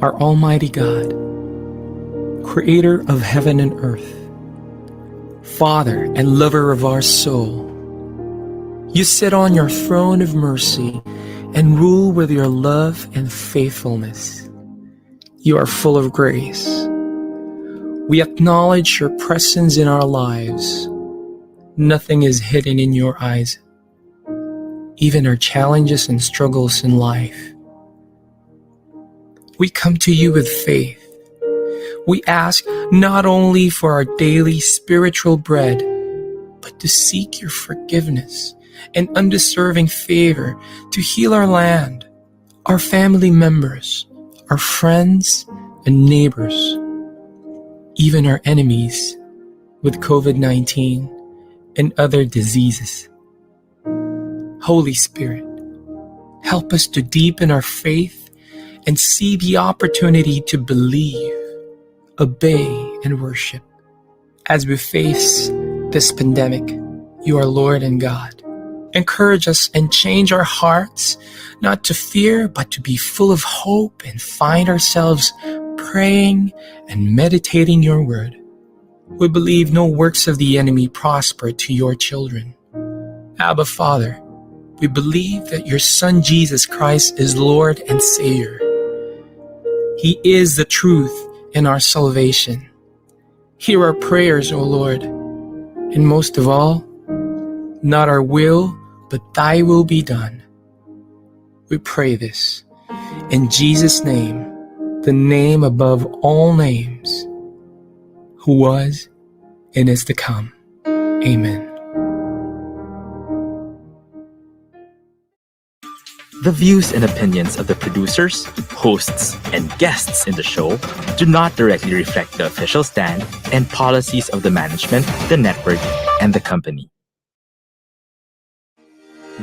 Our Almighty God, Creator of heaven and earth, Father and lover of our soul, you sit on your throne of mercy and rule with your love and faithfulness. You are full of grace. We acknowledge your presence in our lives. Nothing is hidden in your eyes, even our challenges and struggles in life. We come to you with faith. We ask not only for our daily spiritual bread, but to seek your forgiveness and undeserving favor to heal our land, our family members, our friends and neighbors, even our enemies with COVID-19 and other diseases. Holy Spirit, help us to deepen our faith and see the opportunity to believe, obey, and worship. As we face this pandemic, you are Lord and God. Encourage us and change our hearts, not to fear, but to be full of hope and find ourselves praying and meditating your word. We believe no works of the enemy prosper to your children. Abba, Father, we believe that your Son Jesus Christ is Lord and Savior. He is the truth and our salvation. Hear our prayers, O Lord, and most of all, not our will, but thy will be done. We pray this in Jesus' name, the name above all names, who was and is to come. Amen. The views and opinions of the producers, hosts, and guests in the show do not directly reflect the official stand and policies of the management, the network, and the company.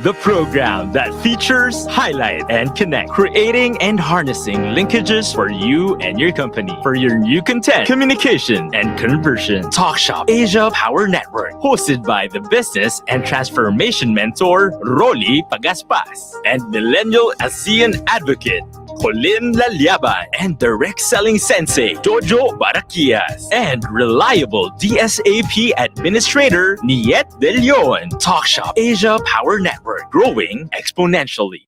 The program that features, highlight, and connect, creating and harnessing linkages for you and your company for your new content, communication, and conversion. Talk.Shop.Asia Power Network, hosted by the business and transformation mentor Rolly Pagaspas and millennial ASEAN advocate Colin Lalyaban and direct selling sensei Jojo Baraquias and reliable DSAP administrator Niet De Leon. Talk.Shop.Asia Power Network, growing exponentially.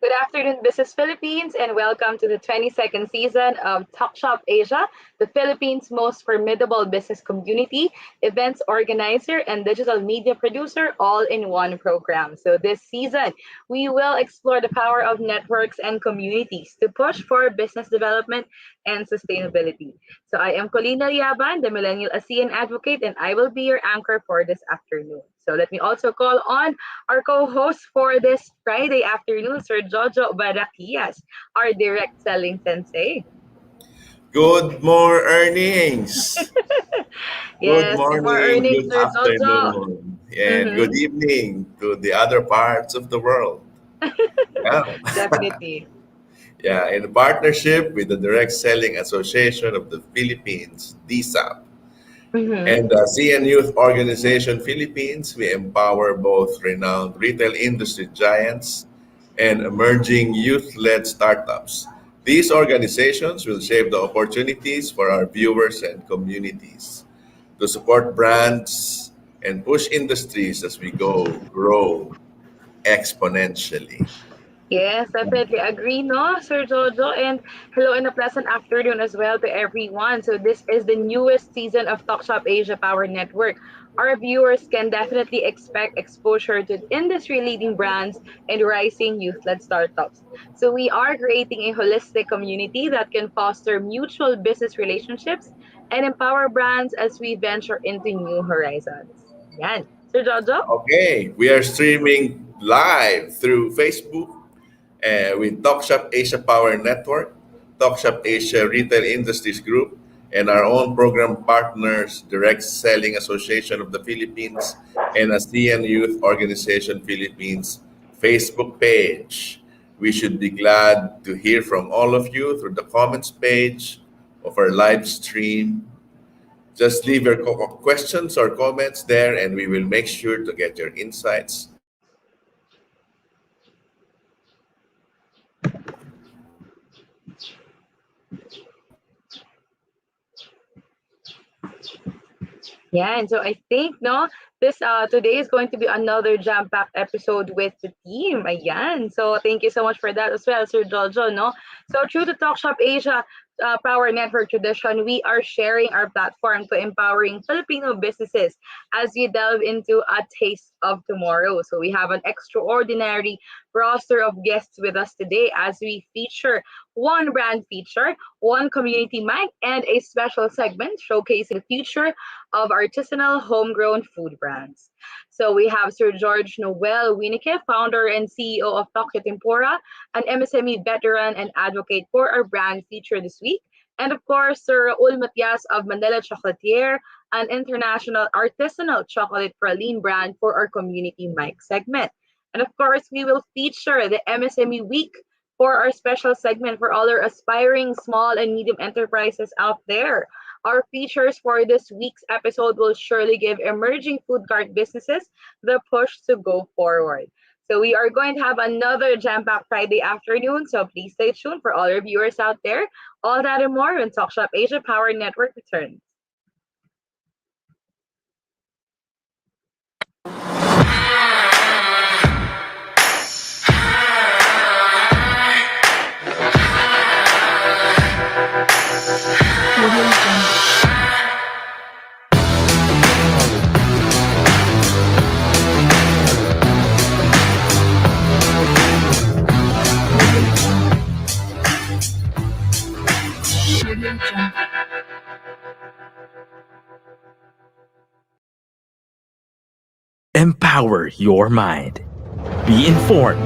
Good afternoon, Business Philippines, and welcome to the 22nd season of Talk.Shop Asia, the Philippines' most formidable business community, events organizer, and digital media producer, all in one program. So this season, we will explore the power of networks and communities to push for business development and sustainability. So I am Colina Yaban, the Millennial ASEAN Advocate, and I will be your anchor for this afternoon. So let me also call on our co-host for this Friday afternoon, Sir Jojo Barakias, our direct selling sensei. Good more earnings. Good Yes, good more morning, earnings, good Sir Jojo. afternoon, and good Mm-hmm. evening to the other parts of the world. Yeah, Definitely. yeah. In partnership with the Direct Selling Association of the Philippines, DSAP, Mm-hmm. and the CN Youth Organization Philippines, we empower both renowned retail industry giants and emerging youth-led startups. These organizations will shape the opportunities for our viewers and communities to support brands and push industries as we go grow exponentially. Yes, definitely agree, no, Sir Jojo. And hello and a pleasant afternoon as well to everyone. So this is the newest season of Talk Shop Asia Power Network. Our viewers can definitely expect exposure to industry-leading brands and rising youth-led startups. So we are creating a holistic community that can foster mutual business relationships and empower brands as we venture into new horizons. Yan. Sir Jojo? Okay, we are streaming live through Facebook with Talk.Shop Asia Power Network, Talk.Shop Asia Retail Industries Group, and our own program partners, Direct Selling Association of the Philippines and ASEAN Youth Organization Philippines Facebook page. We should be glad to hear from all of you through the comments page of our live stream. Just leave your questions or comments there, and we will make sure to get your insights. Yeah, and so I think no, this today is going to be another jam-packed episode with the team. Ayan. So thank you so much for that as well, Sir Jojo. No, so through the Talk Shop Asia Power Network tradition, we are sharing our platform to empowering Filipino businesses as we delve into a taste of tomorrow. So we have an extraordinary roster of guests with us today as we feature one brand feature, one community mic, and a special segment showcasing the future of artisanal homegrown food brands. So we have Sir George Noel Wieneke, founder and CEO of Tempura, an MSME veteran and advocate for our brand feature this week. And of course, Sir Raul Matias of Manila Chocolatier, an international artisanal chocolate praline brand for our community mic segment. And of course, we will feature the MSME Week for our special segment for all our aspiring small and medium enterprises out there. Our features for this week's episode will surely give emerging food cart businesses the push to go forward. So we are going to have another jam-packed Friday afternoon, so please stay tuned for all our viewers out there. All that and more when Talk Shop Asia Power Network returns. Empower your mind. Be informed.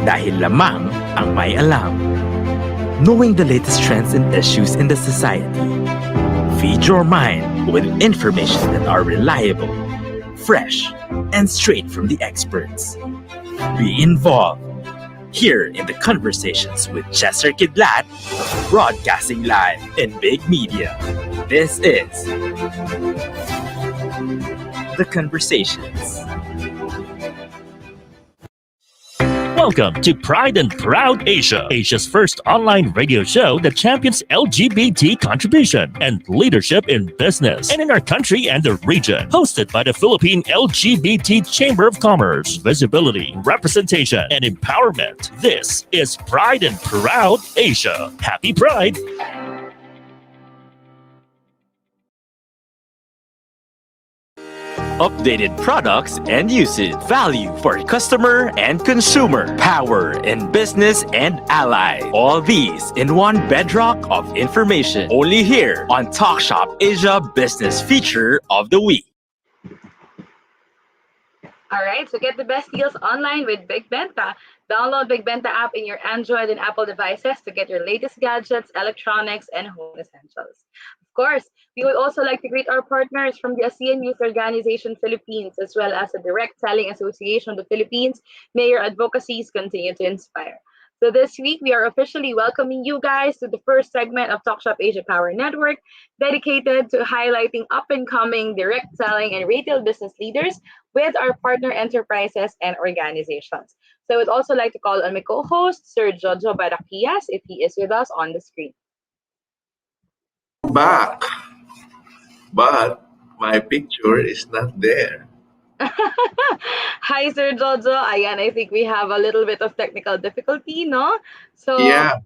Dahil lamang ang may alam. Knowing the latest trends and issues in the society. Feed your mind with information that are reliable, fresh, and straight from the experts. Be involved. Here in the conversations with Chester Kidlat, broadcasting live in big media. This is The Conversations. Welcome to Pride and Proud Asia, Asia's first online radio show that champions LGBT contribution and leadership in business and in our country and the region. Hosted by the Philippine LGBT Chamber of Commerce, visibility, representation, and empowerment. This is Pride and Proud Asia. Happy Pride! Updated products and usage, value for customer and consumer, power in business and ally. All these in one bedrock of information. Only here on Talk Shop Asia Business Feature of the Week. All right, so get the best deals online with Big Benta. Download Big Benta app in your Android and Apple devices to get your latest gadgets, electronics, and home essentials. Of course, we would also like to greet our partners from the ASEAN Youth Organization Philippines, as well as the Direct Selling Association of the Philippines. May your advocacies continue to inspire. So this week, we are officially welcoming you guys to the first segment of Talk Shop Asia Power Network, dedicated to highlighting up-and-coming direct selling and retail business leaders with our partner enterprises and organizations. So I would also like to call on my co-host, Sir Jojo Barakias, if he is with us on the screen. Back, but my picture is not there. Hi, Sir Jojo. Ayan, I think we have a little bit of technical difficulty, no? So, Yeah,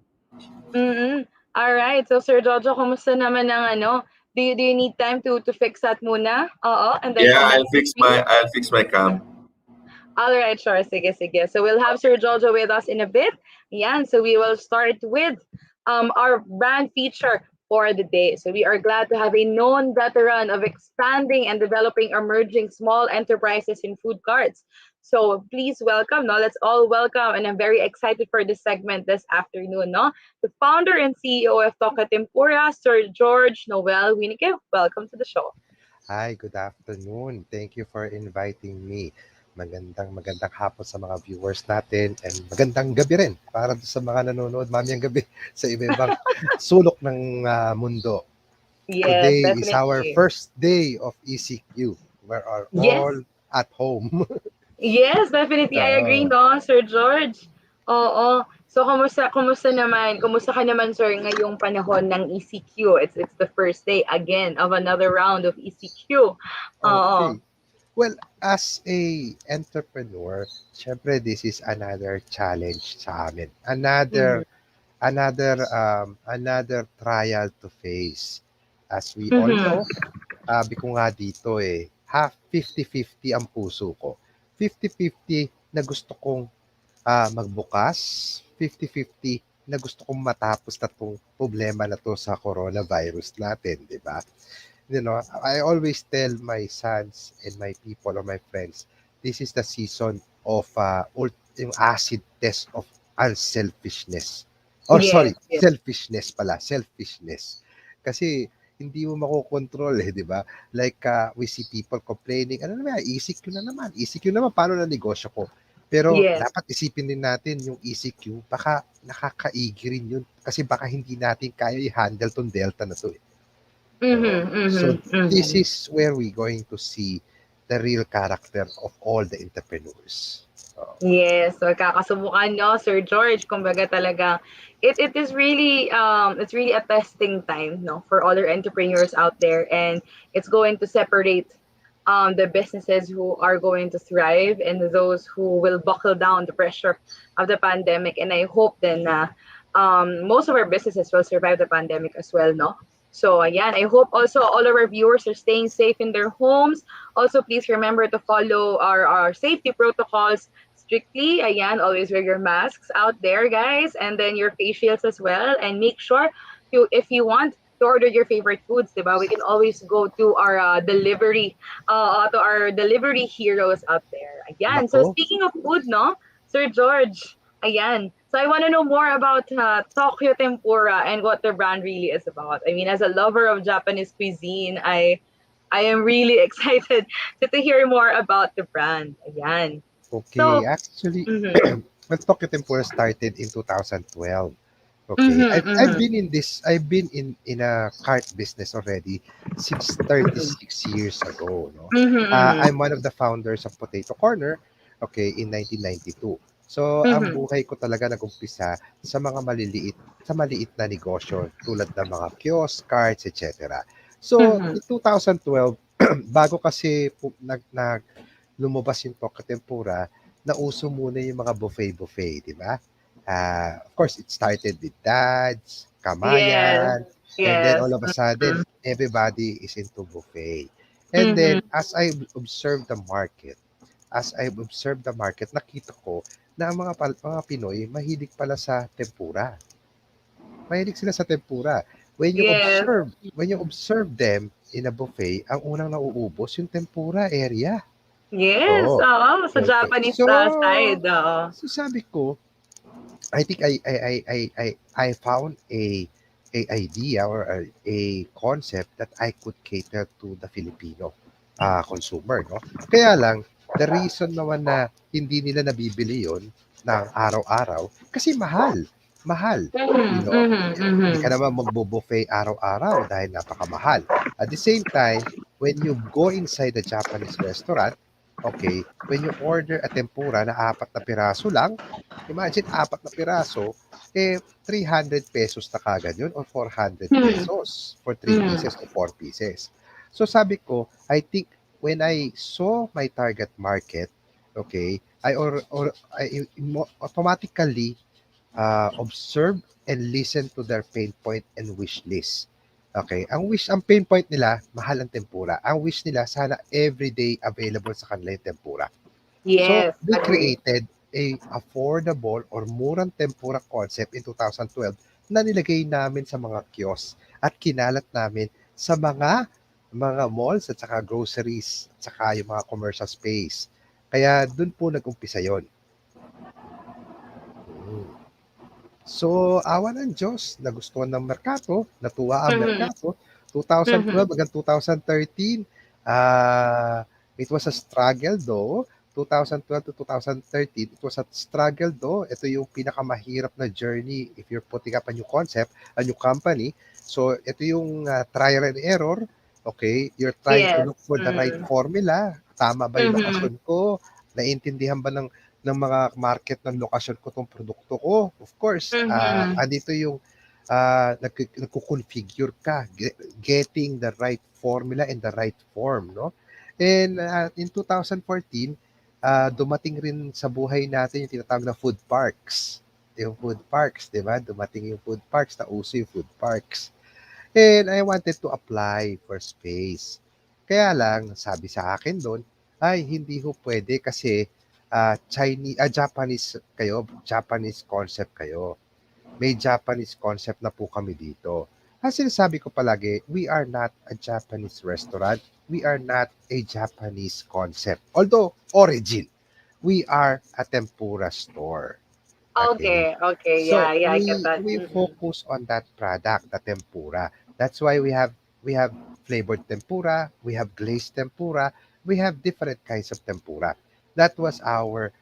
all right. So, Sir Jojo, kumusta naman ang ano? Do you need time to fix that muna? Oo, and then yeah. come back I'll to fix me? my cam. All right, sure. Sige, sige. So we'll have Sir Jojo with us in a bit. Yeah, so we will start with our brand feature for the day. So we are glad to have a known veteran of expanding and developing emerging small enterprises in food carts. So please welcome, no? Let's all welcome, and I'm very excited for this segment this afternoon, no? The founder and CEO of Tempura, Sir George Noel Wieneke. Welcome to the show. Hi, good afternoon. Thank you for inviting me. Magandang hapon sa mga viewers natin and magandang gabi rin para sa mga nanonood mamayang gabi sa iba-ibang sulok ng mundo. Yes, Today is our definitely. first day of ECQ. We are Yes. all at home. Yes, definitely. I agree, Oo. no, Sir George. Oo. So, kumusta naman? Kumusta ka naman, sir, ngayong panahon ng ECQ? It's the first day again of another round of ECQ. Oo. Okay. Well, as a entrepreneur, syempre this is another challenge sa amin. Mm-hmm. Another trial to face. As we all Mm-hmm. know, sabi ko nga dito half 50-50 ang puso ko. 50-50 na gusto kong magbukas, 50-50 na gusto kong matapos na 'tong problema na 'to sa coronavirus natin, 'di ba? You know, I always tell my sons and my people or my friends, this is the season of yung acid test of unselfishness. Or Yes, sorry, yes. selfishness. Kasi hindi mo makokontrol di ba? Like we see people complaining, ano naman, ECQ naman, paano na negosyo ko? Pero Yes. dapat isipin din natin yung ECQ, baka nakakaigi rin yun. Kasi baka hindi natin kaya i-handle tong Delta na to eh. Mm-hmm. So Mm-hmm. this Mm-hmm. is where we're going to see the real character of all the entrepreneurs. Yes, so kakasubukan nyo, Sir George. Kumbaga talaga, it is really it's really a testing time, no, for other entrepreneurs out there, and it's going to separate the businesses who are going to thrive and those who will buckle down the pressure of the pandemic. And I hope then most of our businesses will survive the pandemic as well, no. So ayan, I hope also all of our viewers are staying safe in their homes. Also, please remember to follow our safety protocols strictly. Ayan, always wear your masks out there, guys, and then your face shields as well. And make sure if you want to order your favorite foods, diba? We can always go to our to our delivery heroes out there. Ayan. So Nako, speaking of food, no, Sir George. Ayan. So I want to know more about Tokyo Tempura and what the brand really is about. I mean, as a lover of Japanese cuisine, I am really excited to hear more about the brand. Ayan. okay. So, Actually, mhm. well, Tokyo Tempura started in 2012. Okay. Mhm, I've mhm, been in this, I've been in a cart business already since 36 years ago. No? mhm, mhm, I'm one of the founders of Potato Corner, okay, in 1992. So, ang mhm, buhay ko talaga nag-umpisa sa maliit na negosyo tulad ng mga kiosk, carts, etc. So, mhm. in 2012, bago kasi lumabas yung Tokyo Tempura, nauso muna yung mga buffet-buffet, di ba? Of course, it started with dads, Yes, kamayan, and then yes. all of a sudden, Mhm, everybody is into buffet. And mhm. then, as I observed the market, nakita ko na ang mga Pinoy mahilig pala sa tempura. Mahilig sila sa tempura. When you Yes, observe, when you observe them in a buffet, ang unang nauubos yung tempura area. Yes, Oo. oo, sa Okay. Japanese side, oo. So sabi ko, I think I found a idea or a concept that I could cater to the Filipino consumer, no? Kaya lang, the reason naman na hindi nila nabibili yon ng araw-araw kasi mahal. Mahal. You Mhm, know, mhm, hindi ka mhm. naman magbo-buffet araw-araw dahil napakamahal. At the same time, when you go inside the Japanese restaurant, okay, when you order a tempura na 4 na piraso lang, imagine 4 na piraso, eh 300 pesos na kagad yun or 400 Mhm, pesos for 3 mhm. pieces or 4 pieces. So sabi ko, I think when I saw my target market, okay, I automatically observe and listen to their pain point and wish list. Okay, ang pain point nila, mahal ang tempura. Ang wish nila, sana everyday available sa kanila yung tempura. So, Yes, we agree. created a affordable or murang tempura concept in 2012 na nilagay namin sa mga kiosk at kinalat namin sa mga malls at saka groceries at saka yung mga commercial space. Kaya dun po nag-umpisa yon. Mm. So, awa ng Diyos, nagustuhan ng merkato, natuwa ang Mhm, merkato. 2012 mhm, hanggang 2013, it was a struggle though. 2012 to 2013, it was a struggle though. Ito yung pinakamahirap na journey if you're putting up a new concept, a new company. So, ito yung trial and error. Okay, you're trying to yes, look for the right mhm, formula. Tama ba yung mhm, lokasyon ko? Naiintindihan ba ng mga market ng lokasyon ko 'tong produkto ko. Of course, mhm. andito yung nagko-configure ka, getting the right formula and the right form, no? And in 2014, dumating rin sa buhay natin yung tinatawag na food parks. Yung food parks, di ba? Dumating yung food parks, nauso yung food parks. And I wanted to apply for space. Kaya lang, sabi sa akin doon, ay hindi ho pwede kasi Japanese kayo, Japanese concept kayo. May Japanese concept na po kami dito. Ang sinasabi ko palagi, we are not a Japanese restaurant. We are not a Japanese concept. Although, origin, we are a tempura store. Okay. Okay, okay, So yeah, yeah, I get that. we Mhm, focus on that product, the tempura. That's why we have flavored tempura, we have glazed tempura, we have different kinds of tempura. That was our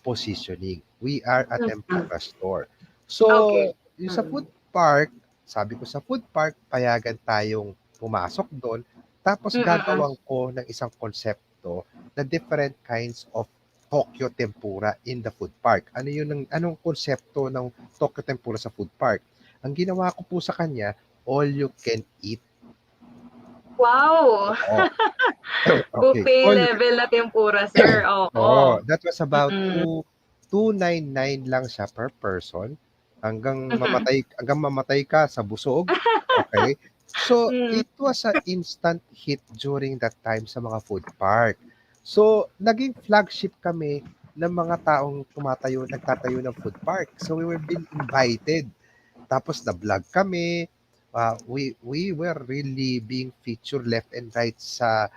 positioning. We are a mhm. tempura store. So, Okay. yung sa food Mhm, park, sabi ko sa food park, payagan tayong pumasok doon, tapos mm, gagawan ko ng isang konsepto na different kinds of Tokyo Tempura in the food park. Ano yun anong konsepto ng Tokyo Tempura sa food park? Ang ginawa ko po sa kanya, all you can eat. wow! Oo. Okay, Buffet all you can level na tempura, sir, oo. oo, that was about Mm, 299 lang siya per person mhm. hanggang mamatay ka sa busog. Okay? So, Hmm, it was an instant hit during that time sa mga food park. So, naging flagship kami ng mga taong nagtatayo ng food park. So, we were being invited. Tapos na-vlog kami. We were really being featured left and right sa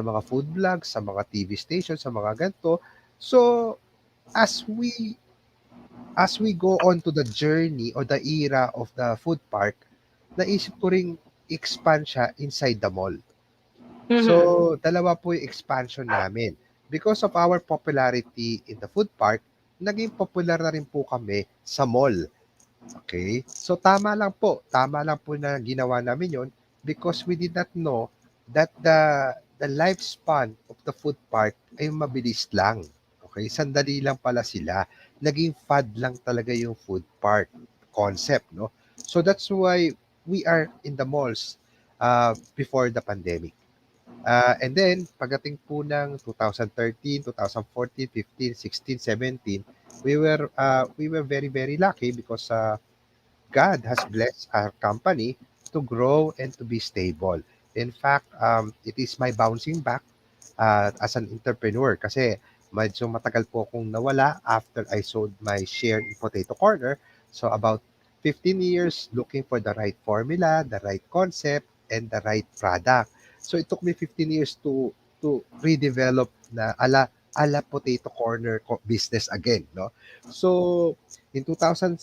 mga food vlogs, sa mga TV stations, sa mga ganito. So, as we as we go on to the journey or the era of the food park, naisip ko ring expand siya inside the mall. mhm. So, dalawa po yung expansion namin. Because of our popularity in the food park, naging popular na rin po kami sa mall. Okay? So tama lang po na ginawa namin 'yon because we did not know that the lifespan of the food park ay mabilis lang. Okay? Sandali lang pala sila. Naging fad lang talaga yung food park concept, no? So that's why we are in the malls before the pandemic. And then, pagdating po ng 2013, 2014, 15, 16, 17, we were very, very lucky because God has blessed our company to grow and to be stable. In fact, it is my bouncing back as an entrepreneur kasi medyo matagal po akong nawala after I sold my share in Potato Corner. So about 15 years looking for the right formula, the right concept, and the right product. So it took me 15 years to to redevelop na ala potato corner business again, no? So, in 2017,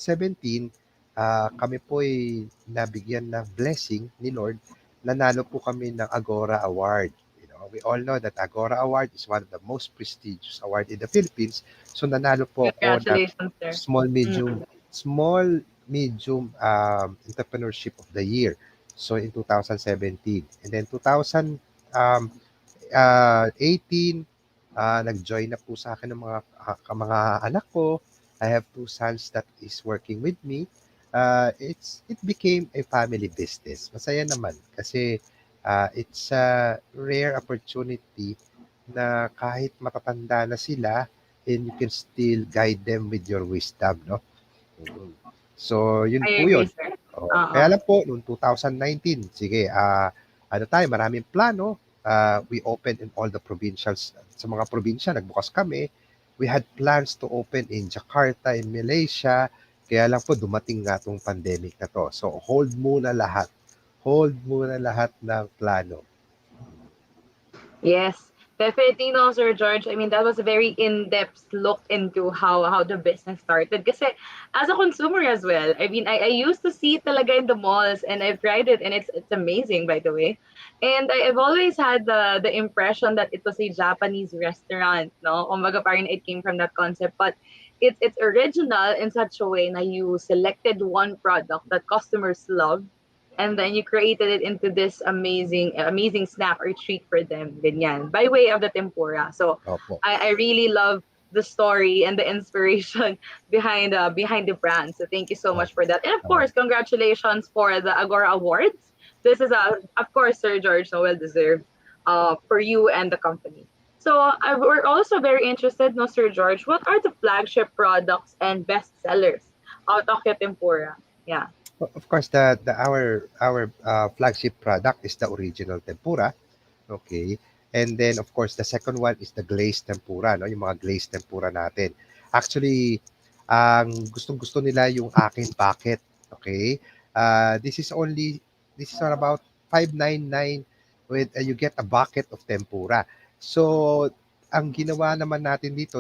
kami po ay nabigyan ng blessing ni Lord. Nanalo po kami ng Agora Award. You know, we all know that Agora Award is one of the most prestigious award in the Philippines. So nanalo po ako ng Congratulations, sir. small medium small medium entrepreneurship of the year. So in 2017, and then 2018, nag-join na po sa akin ng mga anak ko. I have two sons that is working with me. It became a family business. Masaya naman kasi it's a rare opportunity na kahit matatanda na sila, and you can still guide them with your wisdom, no? Mm. So, yun I po agree, yun. sir. Kaya lang po, noong 2019, sige, ano tayo, maraming plano. We opened in all the provincials. Sa mga probinsya, nagbukas kami. We had plans to open in Jakarta, in Malaysia. Kaya lang po, dumating nga itong pandemic na to. So, hold muna lahat. Hold muna lahat ng plano. Yes, definitely no, Sir George. I mean, that was a very in-depth look into how the business started. Kasi as a consumer as well, I mean, I used to see it talaga in the malls and I've tried it and it's amazing, by the way. And I've always had the impression that it was a Japanese restaurant, no? Kumbaga parang it came from that concept, but it's original in such a way na you selected one product that customers love and then you created it into this amazing snack or treat for them, ganyan, by way of the tempura. So Opo. I really love the story and the inspiration behind the brand. So thank you so much for that. And of course, congratulations for the Agora Awards. This is of course, Sir George, so well deserved for you and the company. So we're also very interested, no, Sir George, what are the flagship products and best sellers out of your tempura? Yeah. Of course, our flagship product is the original tempura. Okay. And then, of course, the second one is the glazed tempura, no? Yung mga glazed tempura natin. Actually, ang gustong-gusto nila yung aking bucket. Okay. This is on about 599 with you get a bucket of tempura. So, ang ginawa naman natin dito,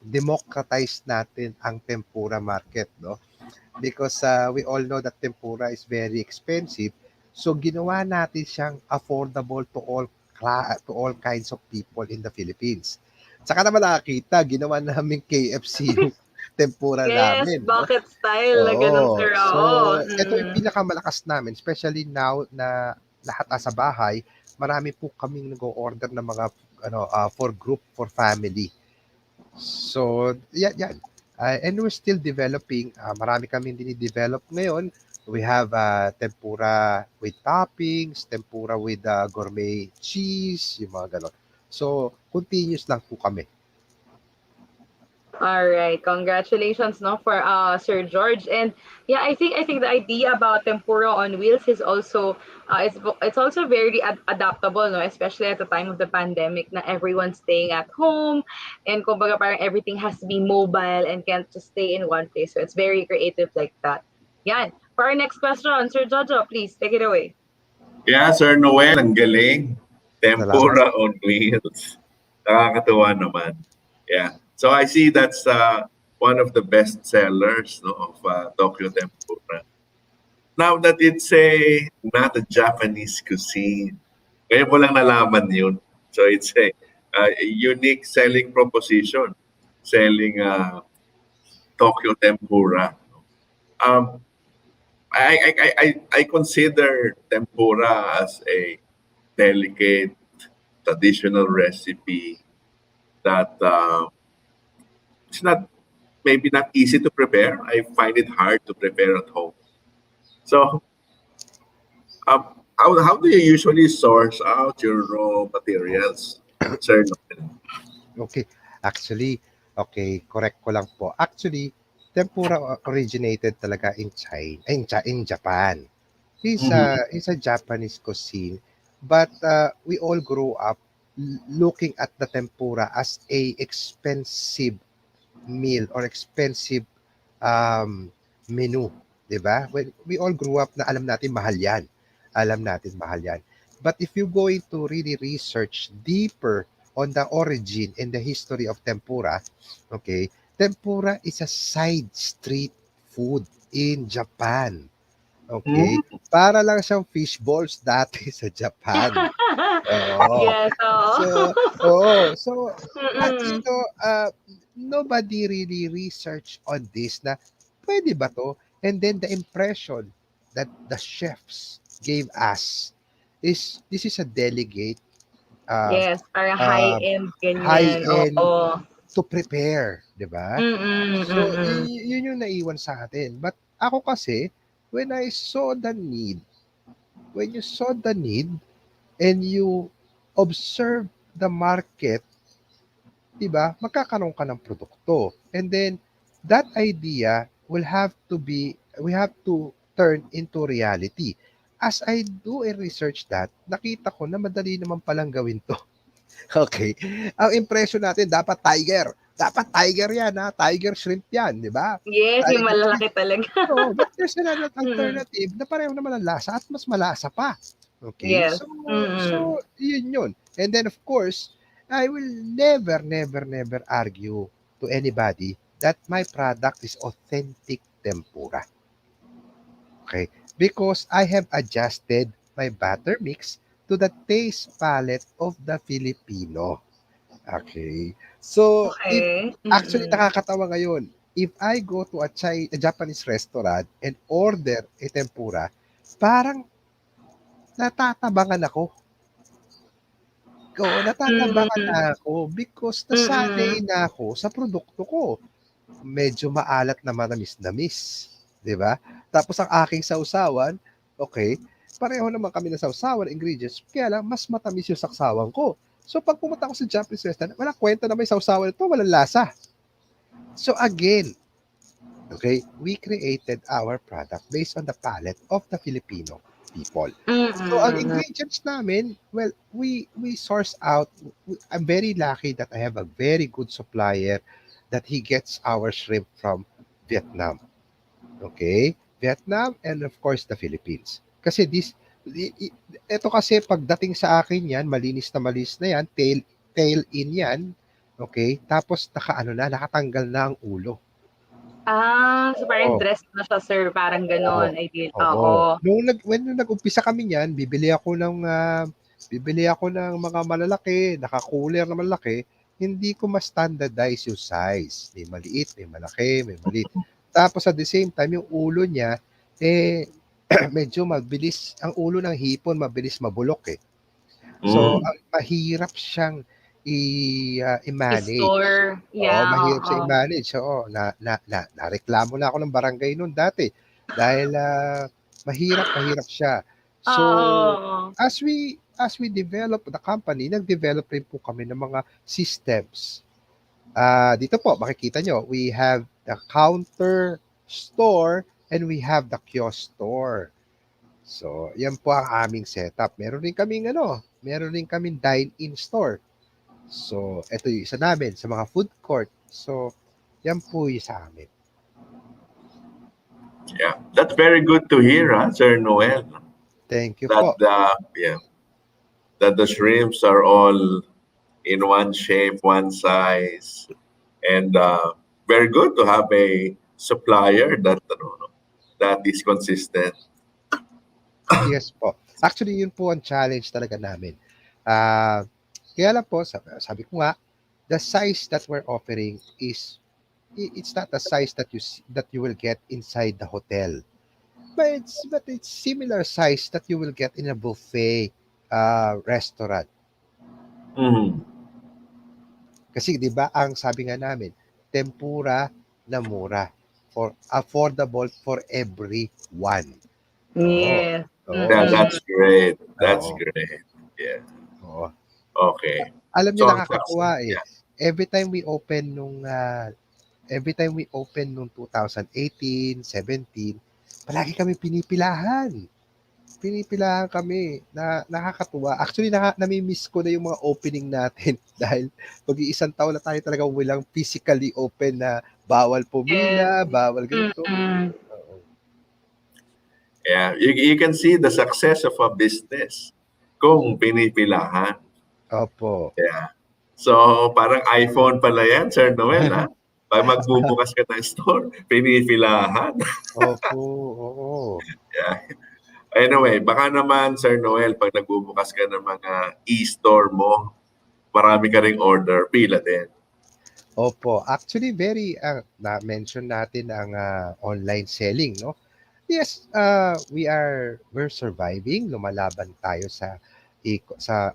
democratize natin ang tempura market, no? Because we all know that tempura is very expensive. So ginawa natin siyang affordable to all kinds of people in the Philippines. Saka naman nakakita, ginawa namin KFC yung tempura Yes, namin, no? bucket style na ganun, Oo. sir. So, Oo. ito yung pinakamalakas namin, especially now na lahat nasa bahay, marami po kaming nag-order ng mga for group, for family. So, yan. And we're still developing. Marami kami dinidevelop ngayon. We have tempura with toppings, tempura with gourmet cheese, yung mga ganon. So, continuous lang po kami. All right, congratulations, no, for Sir George. And yeah, I think the idea about tempura on wheels is also it's also very adaptable, no, especially at the time of the pandemic, na everyone's staying at home, and kumbaga parang everything has to be mobile and can't just stay in one place. So it's very creative like that. Yeah. For our next question, Sir Jojo, please take it away. Yeah, Sir Noel, ang galing. Salamat. Tempura on wheels. Nakakatuwa naman. Yeah. So I see that's one of the best sellers, no, of Tokyo Tempura. Now that it's not a Japanese cuisine, ngayon ko lang nalaman yun. So it's a unique selling proposition, selling Tokyo Tempura. Um, I consider tempura as a delicate traditional recipe that it's not maybe not easy to prepare. I find it hard to prepare at home. So, how do you usually source out your raw materials, Sir Noel? Okay. Actually, okay, correct ko lang po. Actually, tempura originated talaga in China, in Japan. He's a Japanese cuisine, but we all grew up looking at the tempura as a expensive meal or expensive um, menu, 'di ba? When we all grew up na alam natin mahal 'yan. Alam natin mahal 'yan. But if you're going to really research deeper on the origin and the history of tempura, okay, tempura is a side street food in Japan. Okay? Mm. Para lang siyang fish balls dati sa Japan. Oo. Yes, So, oo. oo. So, Mm-mm. nobody really research on this na pwede ba to? And then the impression that the chefs gave us is this is a delegate uh, Yes, para uh, high-end ganyan. high-end Oo. to prepare, 'di ba? Mm, So, mm. yun yung naiwan sa atin. But ako kasi, when I saw the need, when you saw the need and you observe the market, 'di ba? Magkakaroon ka ng produkto. And then that idea will have to be we have to turn into reality. As I do a research that, nakita ko na madali naman palang gawin 'to. Okay. Ang impression natin dapat tiger. Dapat tiger 'yan, ha. Tiger shrimp 'yan, 'di ba? Yes, yung Tiger malalaki talaga. Oo, but there's another Mm. alternative na pareho naman ang lasa at mas malasa pa. Okay? Yes. So Mm. yun yun. And then of course, I will never, never, never argue to anybody that my product is authentic tempura. Okay? Because I have adjusted my batter mix to the taste palette of the Filipino. Okay. So, if Okay. actually Mm. nakakatawa ngayon, if I go to a Japanese restaurant and order a tempura, parang natatabangan ako. Oo, natatabangan Mm. na ako because nasanay Mm. na ako sa produkto ko. Medyo maalat na manamis-namis, 'di ba? Tapos ang aking sausawan, okay, pareho naman kami ng sausawan, ingredients, kaya lang mas matamis yung sausawan ko. So pag pumunta ako sa Japanese restaurant, walang kwenta na may sausawan ito, walang lasa. So again, okay, we created our product based on the palate of the Filipino people. So ang Mm. ingredients namin, well, we source out. I'm very lucky that I have a very good supplier that he gets our shrimp from Vietnam. Okay? Vietnam and of course the Philippines. Kasi ito kasi pagdating sa akin yan, malinis na yan, tail in yan. Okay? Tapos nakatanggal na ang ulo. So parang Oo. dressed na siya, sir. Parang Oo. ganon. Ideal. Oo. Oo. Nung nag-umpisa kami niyan, bibili ako ng mga malalaki, naka-cooler na malaki, hindi ko ma-standardize yung size. May maliit, may malaki, may maliit. Tapos at the same time, yung ulo niya, medyo mabilis, ang ulo ng hipon mabilis mabulok eh. So, Mm. mahirap siyang i-manage. I-store. Oo, Yeah, mahirap siya oo. i-manage, oo. Nareklamo na ako ng barangay no'n dati dahil, mahirap siya. So, Oo. as we develop the company, nag-develop rin po kami ng mga systems. Dito po makikita niyo, we have the counter store and we have the kiosk store. So, 'yan po ang aming setup. Meron rin kaming dine-in store. So, eto yung isa namin sa mga food court. So, yan po yung sa amin. Yeah, that's very good to hear, Sir Noel. Thank you That po. yeah, that the shrimps are all in one shape, one size, and very good to have a supplier that that is consistent. Yes po. Actually, yun po ang challenge talaga namin. Ah, kaya lang po, sabi ko nga, the size that we're offering is it's not the size that you will get inside the hotel. But it's similar size that you will get in a buffet restaurant. Mhm. Kasi 'di ba ang sabi nga namin, tempura na mura for affordable for everyone. Oo. Yes. Oo. Yeah, Mm. that's great. That's Oo. great. Yeah. Oo. Okay. Alam niyo So, nakakatuwa eh. yeah. Every time we open nung 2018, 17, palagi kami pinipilahan. Pinipilahan kami na nakakatuwa. Actually, nami-miss ko na yung mga opening natin dahil mag-iisang taon na tayo talaga walang physically open na bawal Yes. pumila, bawal ganito. Mm. Oo. Yeah, you can see the success of a business kung pinipilahan. Opo. Yeah. So, parang iPhone pala yan, Sir Noel, ha? Pag magbubukas ka ng store, pinipilahan. Opo, oo. Yeah. Anyway, baka naman, Sir Noel, pag nagbubukas ka ng mga e-store mo, marami ka ring order, pila din. Opo. Actually, very, na-mention natin ang online selling, no? Yes, we're surviving, lumalaban tayo sa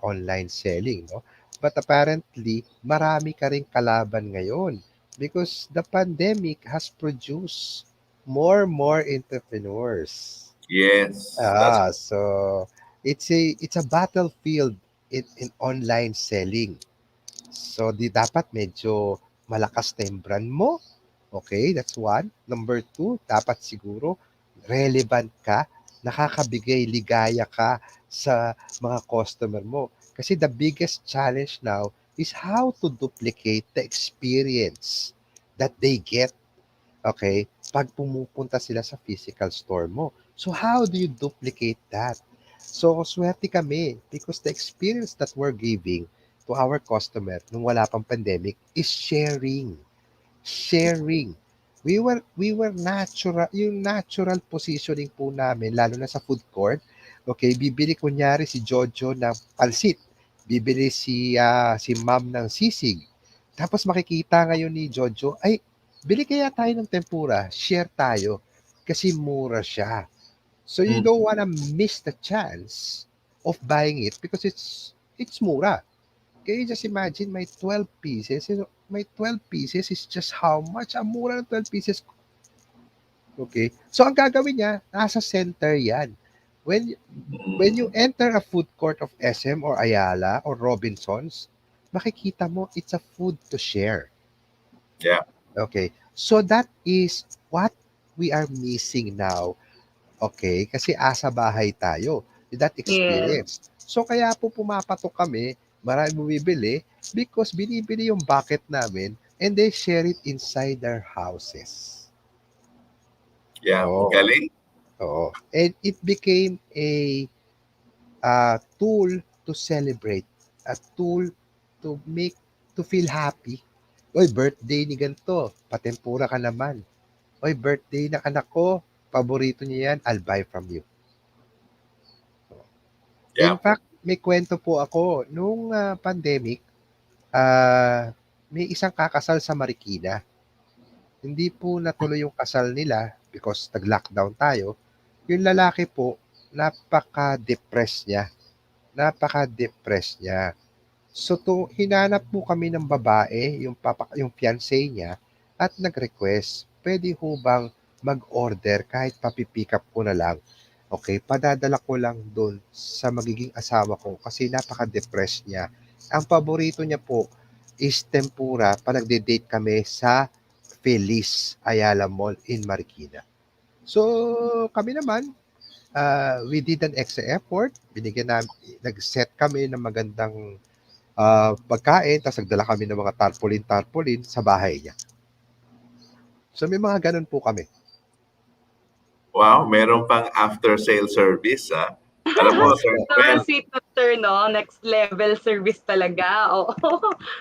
online selling, no? But apparently, marami ka ring kalaban ngayon because the pandemic has produced more entrepreneurs. Yes, that's So it's a battlefield in online selling. So di dapat medyo malakas na yung brand mo. Okay, that's one. Number two, dapat siguro relevant ka, nakakabigay ligaya ka sa mga customer mo. Kasi the biggest challenge now is how to duplicate the experience that they get, okay, pag pumupunta sila sa physical store mo. So how do you duplicate that? So swerte kami because the experience that we're giving to our customer nung wala pang pandemic is sharing. We were natural, yung natural positioning po namin, lalo na sa food court. Okay, bibili kunyari si Jojo ng pansit, bibili si Ma'am ng sisig. Tapos makikita ngayon ni Jojo, ay, bili kaya tayo ng tempura, share tayo kasi mura siya. So you mm, don't wanna miss the chance of buying it because it's mura. Can you just imagine my 12 pieces? My 12 pieces is just how much? Ang mura ng 12 pieces. Okay? So, ang gagawin niya, nasa center yan. When, when you mm, enter a food court of SM or Ayala or Robinsons, makikita mo it's a food to share. yeah, Okay? So, that is what we are missing now. Okay? Kasi asa bahay tayo with that Yes. experience. So, kaya po pumapatok kami, marami bumibili because binibili yung bucket namin and they share it inside their houses. yeah. Oh, Galing. oo. And it became a tool to celebrate, a tool to feel happy. Oy, birthday ni ganito, patempura ka naman. Oy, birthday ng anak ko, paborito niya yan, I'll buy from you. In Yeah. fact, may kwento po ako, nung pandemic, ah, may isang kakasal sa Marikina. Hindi po natuloy yung kasal nila because nag-lockdown tayo. Yung lalaki po, napaka-depressed niya. Napaka-depressed niya. So hinanap po kami ng babae, yung fiancé niya, at nag-request, pwede ho bang mag-order kahit papipick up ko na lang. Okay, padadala ko lang doon sa magiging asawa ko kasi napaka-depressed niya. Ang paborito niya po is tempura pa nagde-date kami sa Feliz Ayala Mall in Marikina. So kami naman, we did an extra effort. Nag-set kami ng magandang pagkain, tapos nagdala kami ng mga tarpaulin sa bahay niya. So may mga ganun po kami. Wow, meron pang after-sale service, ha? Alam mo, Sir Sobrang Noel, sweet na sir, no? Next level service talaga. Oo.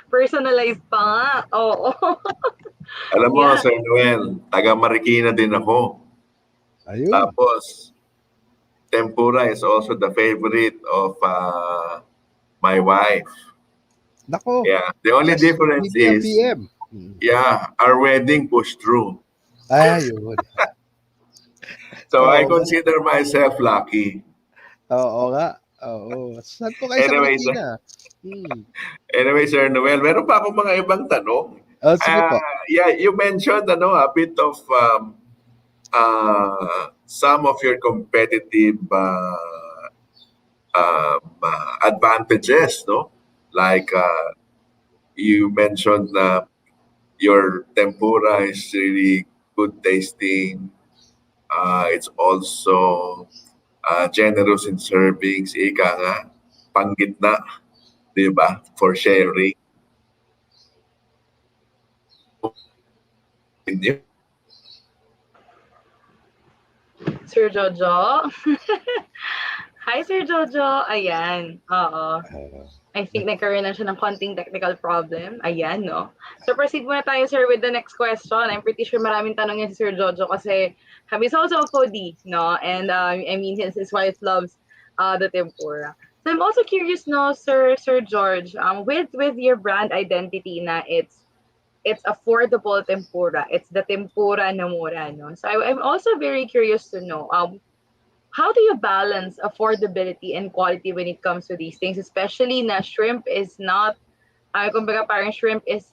Personalized pa nga. Oo. alam mo, Yeah. Sir Noel, taga Marikina din ako. Ayun. Tapos, tempura is also the favorite of my wife. Nako, Yeah, the only just difference give me a is, PM. yeah, our wedding pushed through. Ayun. So I Oo nga. consider myself lucky. Oo nga. Oo. Saan po kayo sa Anyway, Marikina? Hmm. anyway, Sir Noel, meron pa akong mga ibang tanong. Oh, sige po. Yeah, you mentioned a bit of some of your competitive advantages, no? Like you mentioned your tempura is really good tasting. It's also generous in servings. Ika nga, panggitna, di ba? For sharing. Sir Jojo. Hi, Sir Jojo. Ayan. Oo. Ah, I think nagkaroon lang siya ng konting technical problem. Ayan, no? So proceed muna tayo, sir, with the next question. I'm pretty sure maraming tanong yan si Sir Jojo kasi he's also a foodie, no? And I mean, his wife loves the tempura. So I'm also curious, no, Sir George, with your brand identity na it's affordable tempura. It's the tempura na mura, no? So I'm also very curious to know, how do you balance affordability and quality when it comes to these things, especially na shrimp is not, kumbaga parang shrimp is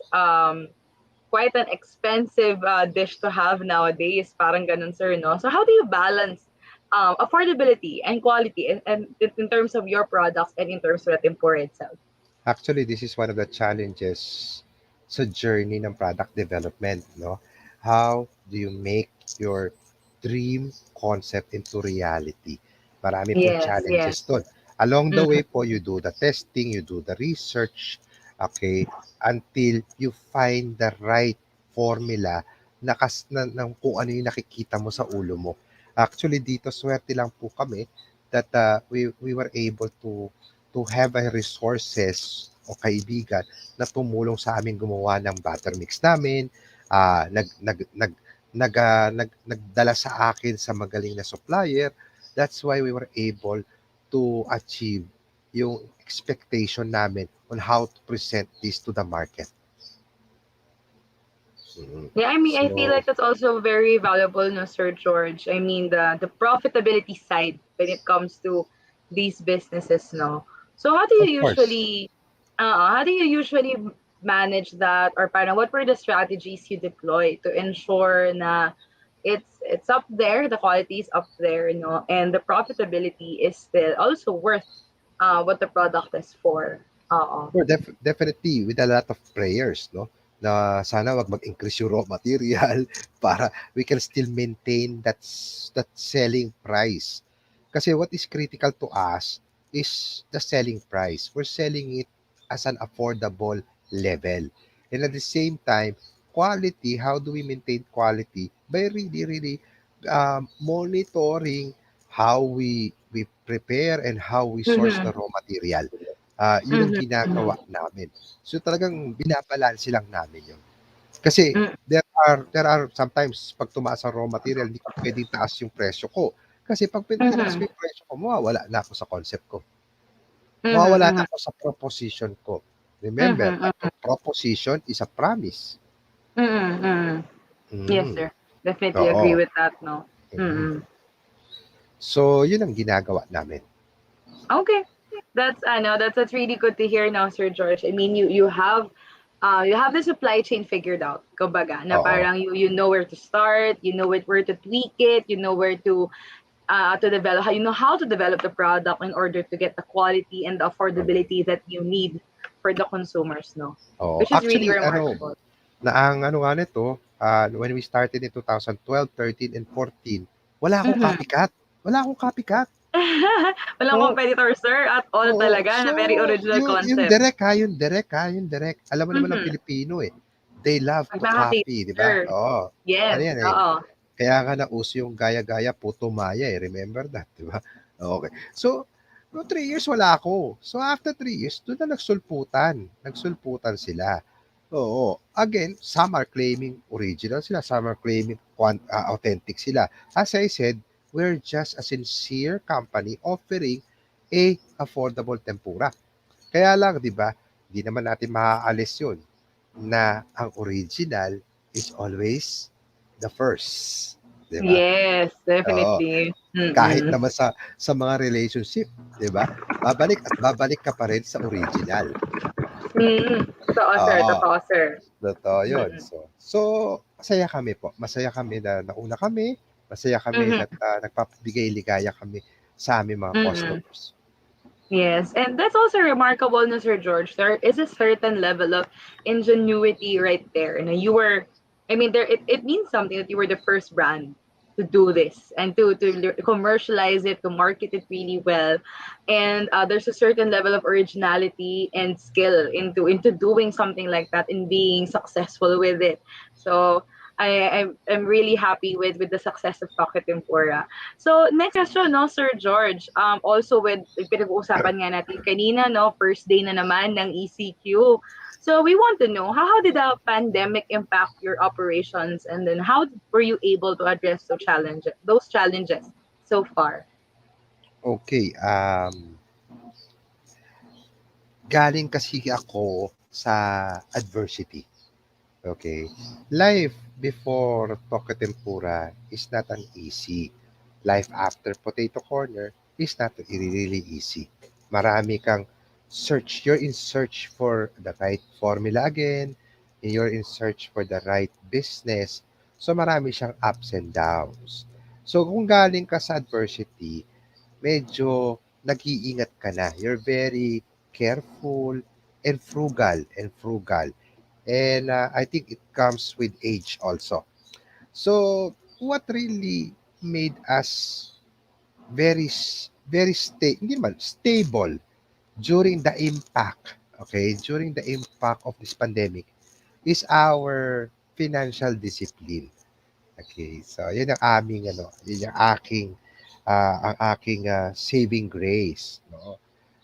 quite an expensive dish to have nowadays, parang ganun, sir, no? So how do you balance affordability and quality and in terms of your products and in terms of the tempura itself? Actually, this is one of the challenges sa journey ng product development, no? How do you make your dream concept into reality? Marami pong Yes, yes. challenges doon. Along the way Mm-hmm. po, you do the testing, you do the research, okay, until you find the right formula na kung ano yung nakikita mo sa ulo mo. Actually, dito swerte lang po kami that we were able to have a resources o kaibigan na tumulong sa amin gumawa ng butter mix namin, nagdala sa akin sa magaling na supplier. That's why we were able to achieve yung expectation namin on how to present this to the market. Mm. Yeah, I mean, I feel So, like that's also very valuable, no, Sir George. I mean, the profitability side when it comes to these businesses, no. So of course, how do you usually manage that, or parang what were the strategies you deploy to ensure na it's up there, the quality is up there, and the profitability is still also worth what the product is for. sure, definitely with a lot of prayers, no? Na sana wag mag-increase yung raw material para we can still maintain that selling price. Kasi what is critical to us is the selling price. We're selling it as an affordable level. And at the same time, quality, how do we maintain quality? By really, really monitoring how we prepare and how we source the Mm-hmm. raw material. Yun ang Mm-hmm. ginagawa namin. So talagang binabalanse lang namin yun. Kasi Mm-hmm. there are sometimes pag tumaas ang raw material, hindi ko pwedeng taas yung presyo ko. Kasi pag tinaas ko Mm-hmm. yung presyo ko, mawawala na ako sa concept ko. Mawawala na Mm-hmm. ako sa proposition ko. Remember, Mm-hmm. a proposition is a promise. Mm, mm. Yes, Mm, sir. Definitely agree oo. with that, no? Mm. Mm. So, yun ang ginagawa namin. Okay. That's I know that's really good to hear now, Sir George. I mean, you have the supply chain figured out. Kumbaga, na Oo. parang you know where to start, you know where to tweak it, you know where to develop how you know how to develop the product in order to get the quality and the Mm. affordability that you need for the consumers, no? Oo. Which is really Actually, remarkable. na ang ano nga nito, when we started in 2012, 13, and 14, wala akong Mhm. copycat. Wala akong copycat. Walang Oo, competitor, sir, at all oo. talaga So, na very original yung concept. direct yung direct. Alam mo naman ang Mhm. Pilipino eh. They love to copy, di ba? Magkaka-taster. Oo. Ano Yes, yan eh. oo. Kaya nga nauso yung gaya-gaya, puto maya eh. Remember that, di ba? Okay. So, no 3 years wala ako. So, after 3 years, doon na nagsulputan. Nagsulputan sila. Oo. Again, some are claiming original sila, some are claiming authentic sila. As I said, we're just a sincere company offering a affordable tempura. Kaya lang, di ba, di naman natin maaalis yun na ang original is always the first. Di ba? Yes, Oo. definitely. Kahit Mm. naman sa mga relationship, di ba? Babalik at babalik ka pa rin sa original. Mm. Totoo, sir. Oo. Totoo, sir. Totoo yun. Mm. So masaya kami po. Masaya kami na nauna kami. Masaya kami Mhm. that nagpapabigay ligaya kami sa aming mga Mm. customers. Yes, and that's also remarkable, no, Sir George. There is a certain level of ingenuity right there. And you were, I mean, it means something that you were the first brand to do this and to commercialize it, to market it really well. And there's a certain level of originality and skill into doing something like that and being successful with it. So I'm really happy with the success of Pocket Tempura. So next question, no, Sir George. Also with pinag-uusapan nga natin kanina, no, first day na naman ng ECQ. So we want to know how did the pandemic impact your operations, and then how were you able to address those challenges so far? Okay, galing kasi ako sa adversity. Okay. Life before Toka Tempura is not an easy. Life after Potato Corner is not really easy. Marami kang search. You're in search for the right formula again. You're in search for the right business. So marami siyang ups and downs. So kung galing ka sa adversity, medyo nag-iingat ka na. You're very careful and frugal. And I think it comes with age also. So what really made us very hindi naman stable during the impact, okay, during the impact of this pandemic is our financial discipline. Okay, so yun ang aming yun ang aking saving grace, no?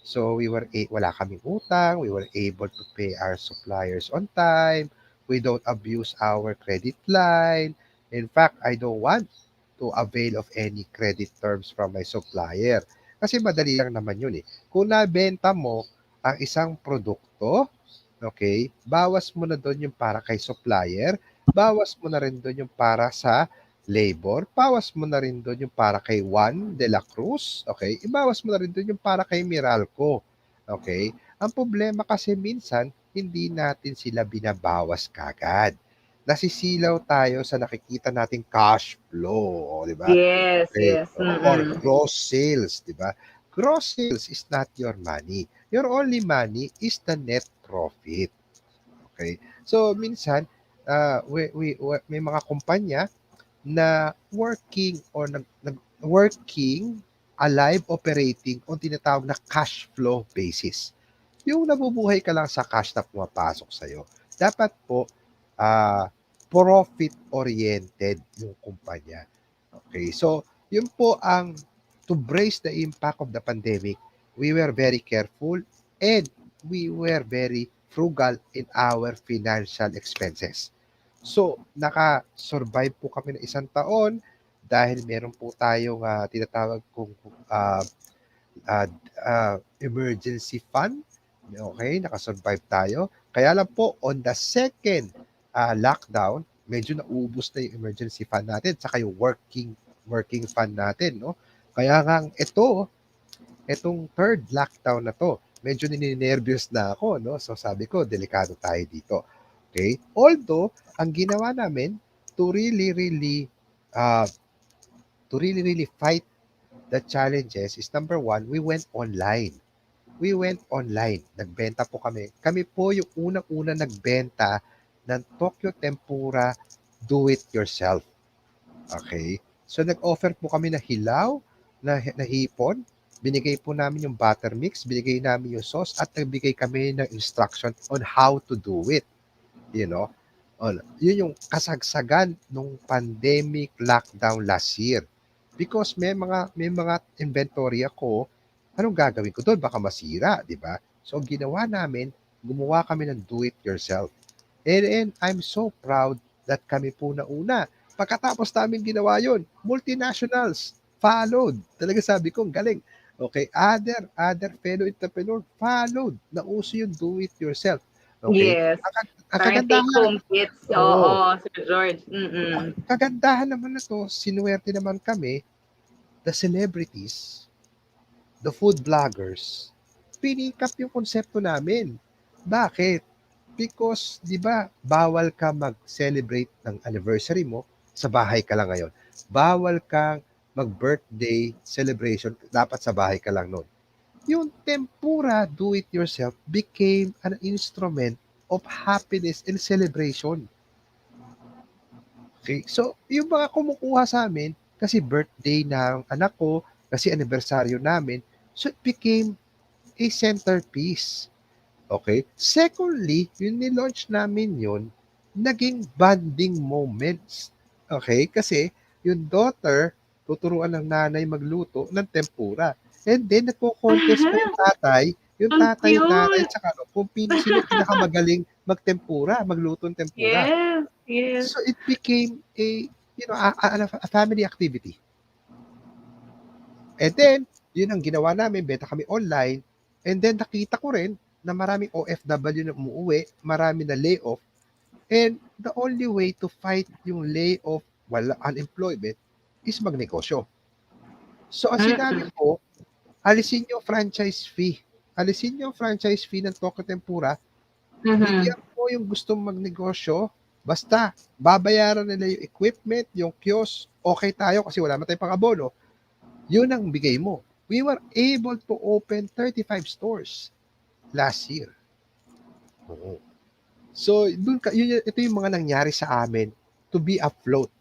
So wala kaming utang, we were able to pay our suppliers on time. We don't abuse our credit line. In fact, I don't want to avail of any credit terms from my supplier. Kasi madali lang naman yun eh. Kung nabenta mo ang isang produkto, okay, bawas mo na doon yung para kay supplier, bawas mo na rin doon yung para sa labor, bawas mo na rin doon yung para kay Juan de la Cruz, okay, ibawas mo na rin doon yung para kay Miralco, okay. Ang problema kasi minsan, hindi natin sila binabawas kagad. Nasisilaw tayo sa nakikita nating cash flow, di ba? Yes, Okay, yes. or Mm-mm. gross sales, di ba? Gross sales is not your money. Your only money is the net profit. Okay? So, minsan, may mga kumpanya na working or working alive operating on tinatawag na cash flow basis. Yung nabubuhay ka lang sa cash na pumapasok sa'yo. Dapat po, profit-oriented yung kumpanya. Okay, so yun po ang to brace the impact of the pandemic, we were very careful and we were very frugal in our financial expenses. So, naka-survive po kami ng isang taon dahil meron po tayong tinatawag kong uh, emergency fund. Okay, nakasurvive tayo. Kaya lang po, on the second lockdown, medyo naubos na yung emergency fund natin saka yung working fund natin, no? Kaya nga itong third lockdown na to, medyo nininervyos na ako, no? So sabi ko, delikado tayo dito. Okay? Although, ang ginawa namin to uh, really fight the challenges is number one, we went online. Nagbenta po kami. Kami po yung unang-una nagbenta ng Tokyo Tempura do it yourself. Okay? So nag-offer po kami na hilaw, na hipon, binigay po namin yung butter mix, binigay namin yung sauce, at nagbigay kami ng instruction on how to do it. You know? Yun yung kasagsagan nung pandemic lockdown last year. Because may mga inventory ako, anong gagawin ko doon? Baka masira, di ba? So, ang ginawa namin, gumawa kami ng do-it-yourself. And I'm so proud that kami po na una. Pagkatapos namin ginawa yon, multinationals followed. Talaga sabi ko, ang galing. Okay, other fellow entrepreneur followed. Nauso yung do-it-yourself. Okay, Yes. ang Parang take kagandahan, home kits. oo, Oo, Sir George. ang Mm-mm. kagandahan naman na to, sinuwerte naman kami, the celebrities, the food vloggers, pinikap yung konsepto namin. Bakit? Because, di ba, bawal ka mag-celebrate ng anniversary mo, sa bahay ka lang ngayon. Bawal kang mag-birthday celebration, dapat sa bahay ka lang noon. Yung tempura do-it-yourself became an instrument of happiness and celebration. Okay? So, yung mga kumukuha sa amin, kasi birthday ng anak ko, kasi anibersaryo namin, so it became a centerpiece. Okay? Secondly, yung nilaunch namin yun, naging bonding moments. Okay? Kasi yung daughter, tuturuan ng nanay magluto ng tempura. And then, nagko-contest pa yung So tatay, yung nanay, cute. tsaka kung sino pinakamagaling magtempura, magluto ng tempura. Yes, yes. So, it became a family activity. And then, yun ang ginawa namin, beta kami online. And then, nakita ko rin na maraming OFW na umuwi, marami na layoff. And the only way to fight yung layoff, wala unemployment, is magnegosyo. So, ang sinabi Mm-mm. ko, alisin yung franchise fee. Alisin yung franchise fee ng Tokyo Tempura. Mm-hmm. Bigyan mo yung gustong magnegosyo. Basta, babayaran nila yung equipment, yung kiosk, okay tayo kasi wala naman tayong pang-abono. Yun ang bigay mo. We were able to open 35 stores last year. Oo. So, ito yung mga nangyari sa amin to be afloat.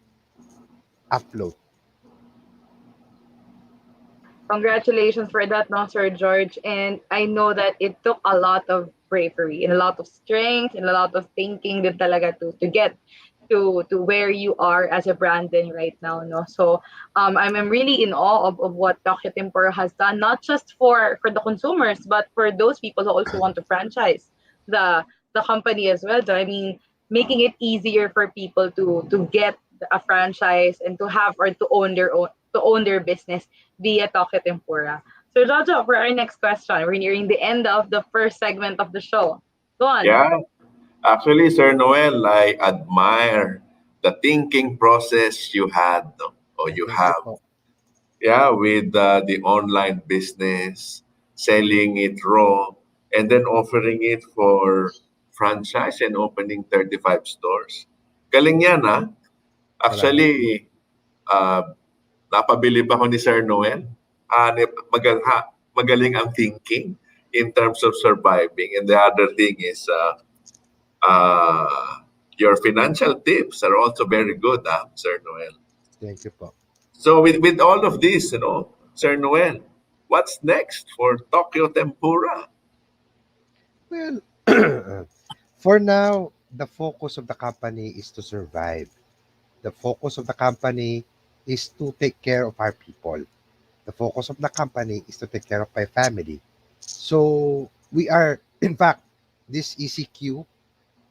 Afloat. Congratulations for that, no, Sir George. And I know that it took a lot of bravery and a lot of strength and a lot of thinking din talaga to get to where you are as a brand then right now, no. So I'm really in awe of what Tokyo Tempura has done, not just for the consumers, but for those people who also want to franchise the the company as well. So I mean, making it easier for people to get a franchise and to have or to own their business via Tokyo Tempura. So Jojo, for our next question, we're nearing the end of the first segment of the show. Go on. Yeah. Actually, Sir Noel, I admire the thinking process you had, no? Or you Thank you have. po. Yeah, with the online business, selling it raw, and then offering it for franchise and opening 35 stores. Galing yan, ha? Salamat. Actually, uh, napabilib ako ni Sir Noel. Magaling ang thinking in terms of surviving. And the other thing is, your financial tips are also very good, Sir Noel. Thank you po. So with all of this, Sir Noel, what's next for Tokyo Tempura? Well, for now, the focus of the company is to survive. The focus of the company is to take care of our people. The focus of the company is to take care of my family. So we are, in fact, this ECQ,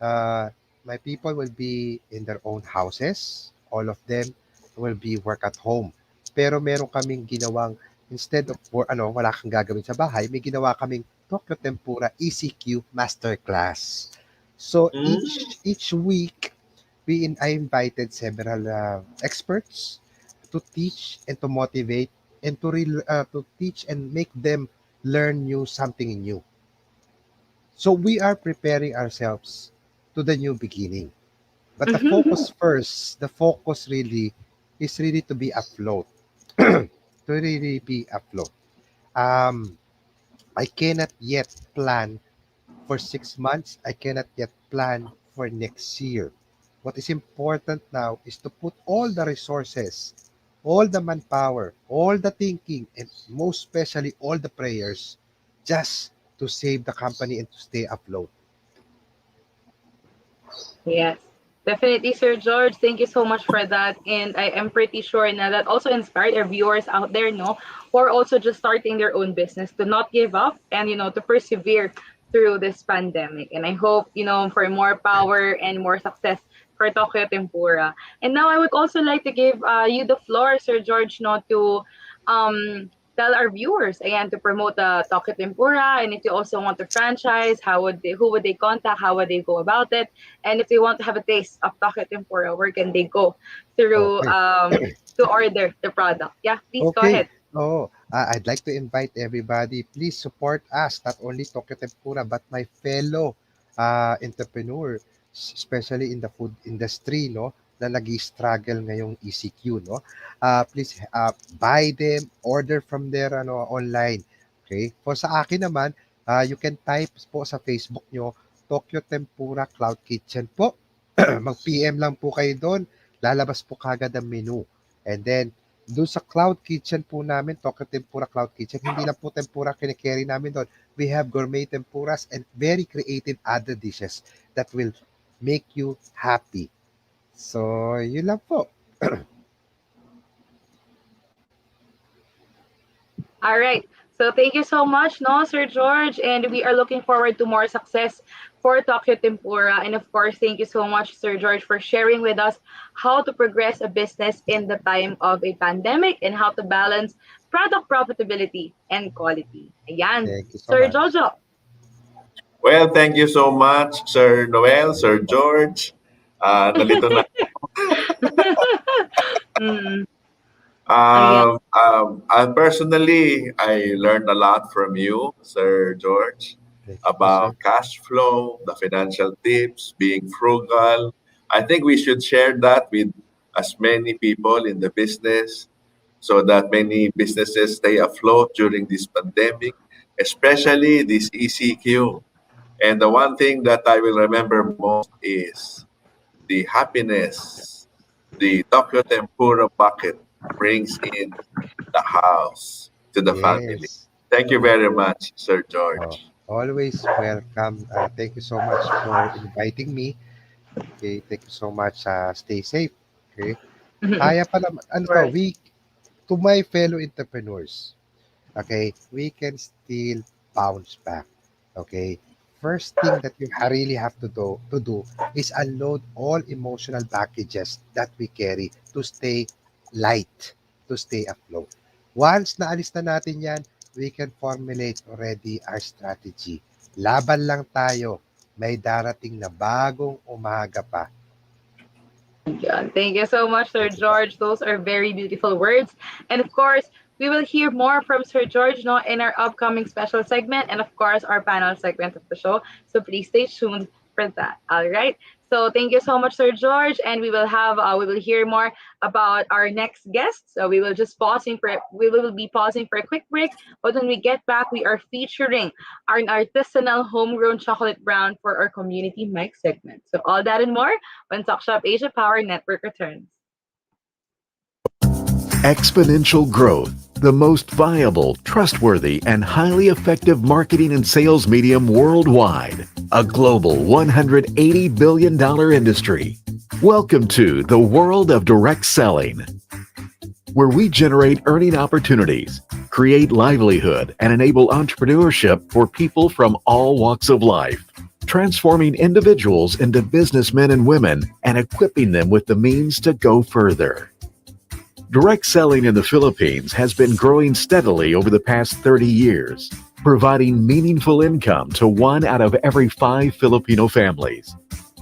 my people will be in their own houses. All of them will be work at home. Pero meron kaming ginawang, instead of wala kang gagawin sa bahay, may ginawa kaming Tokyo Tempura ECQ Masterclass. So Mm. each week, I invited several experts to teach and to motivate and to teach and make them learn something new. So we are preparing ourselves to the new beginning. But the focus really is really to be afloat. To really be afloat. Um, I cannot yet plan for 6 months. I cannot yet plan for next year. What is important now is to put all the resources, all the manpower, all the thinking, and most especially all the prayers just to save the company and to stay afloat. Yes, definitely, Sir George. Thank you so much for that. And I am pretty sure now that also inspired our viewers out there, no, who are also just starting their own business to not give up and, to persevere through this pandemic. And I hope, for more power and more success for Tokyo Tempura. And now I would also like to give you the floor, Sir George, no, to tell our viewers again to promote the Tokyo Tempura. And if you also want to franchise, who would they contact? How would they go about it? And if they want to have a taste of Talk Tempura, where can they go through Okay. to order the product? Yeah, please go Okay. ahead. Oh, I'd like to invite everybody. Please support us, not only Tokyo Tempura, but my fellow entrepreneur, especially in the food industry, no, na nag-struggle ngayong ECQ, no. Please buy them, order from their online. Okay? For sa akin naman, you can type po sa Facebook nyo, Tokyo Tempura Cloud Kitchen po. Mag-PM lang po kayo doon. Lalabas po kagad ang menu. And then, doon sa Cloud Kitchen po namin, Tokyo Tempura Cloud Kitchen, hindi lang po tempura kinikerry namin doon. We have gourmet tempuras and very creative other dishes that will make you happy. So, yun lang po. All right. So thank you so much, no, Sir George, and we are looking forward to more success for Tokyo Tempura. And of course, thank you so much, Sir George, for sharing with us how to progress a business in the time of a pandemic and how to balance product profitability and quality. Ayan, Thank you so Sir much. Jojo. Well, thank you so much, Sir Noel, Sir George. Nalito na. Mm, ayan. And personally, I learned a lot from you, Sir George, Thank you po, sir. about cash flow, the financial tips, being frugal. I think we should share that with as many people in the business so that many businesses stay afloat during this pandemic, especially this ECQ. And the one thing that I will remember most is the happiness the Tokyo Tempura bucket brings in the house to the family. Yes. Thank you very much, Sir Oh, George. always welcome. Thank you so much for inviting me. Okay, thank you so much. Stay safe. Okay. Kaya pa naman, Of ano to, course. to my fellow entrepreneurs, okay, we can still bounce back. Okay. First thing that you really have to do is unload all emotional packages that we carry to stay light, to stay afloat. Once naalis na natin yan, we can formulate already our strategy. Laban lang tayo. May darating na bagong umaga pa. Yeah, thank you so much, Sir Thank you po. George. Those are very beautiful words. And of course, we will hear more from Sir George no, in our upcoming special segment and, of course, our panel segment of the show. So please stay tuned for that. All right. So thank you so much, Sir George. And we will hear more about our next guest. So we will be pausing for a quick break. But when we get back, we are featuring our artisanal homegrown chocolate brown for our community mic segment. So all that and more when Talk Shop Asia Power Network returns. Exponential growth, the most viable, trustworthy, and highly effective marketing and sales medium worldwide. A global $180 billion industry. Welcome to the world of direct selling, where we generate earning opportunities, create livelihood, and enable entrepreneurship for people from all walks of life, transforming individuals into businessmen and women and equipping them with the means to go further. Direct selling in the Philippines has been growing steadily over the past 30 years, providing meaningful income to 1 out of every 5 Filipino families.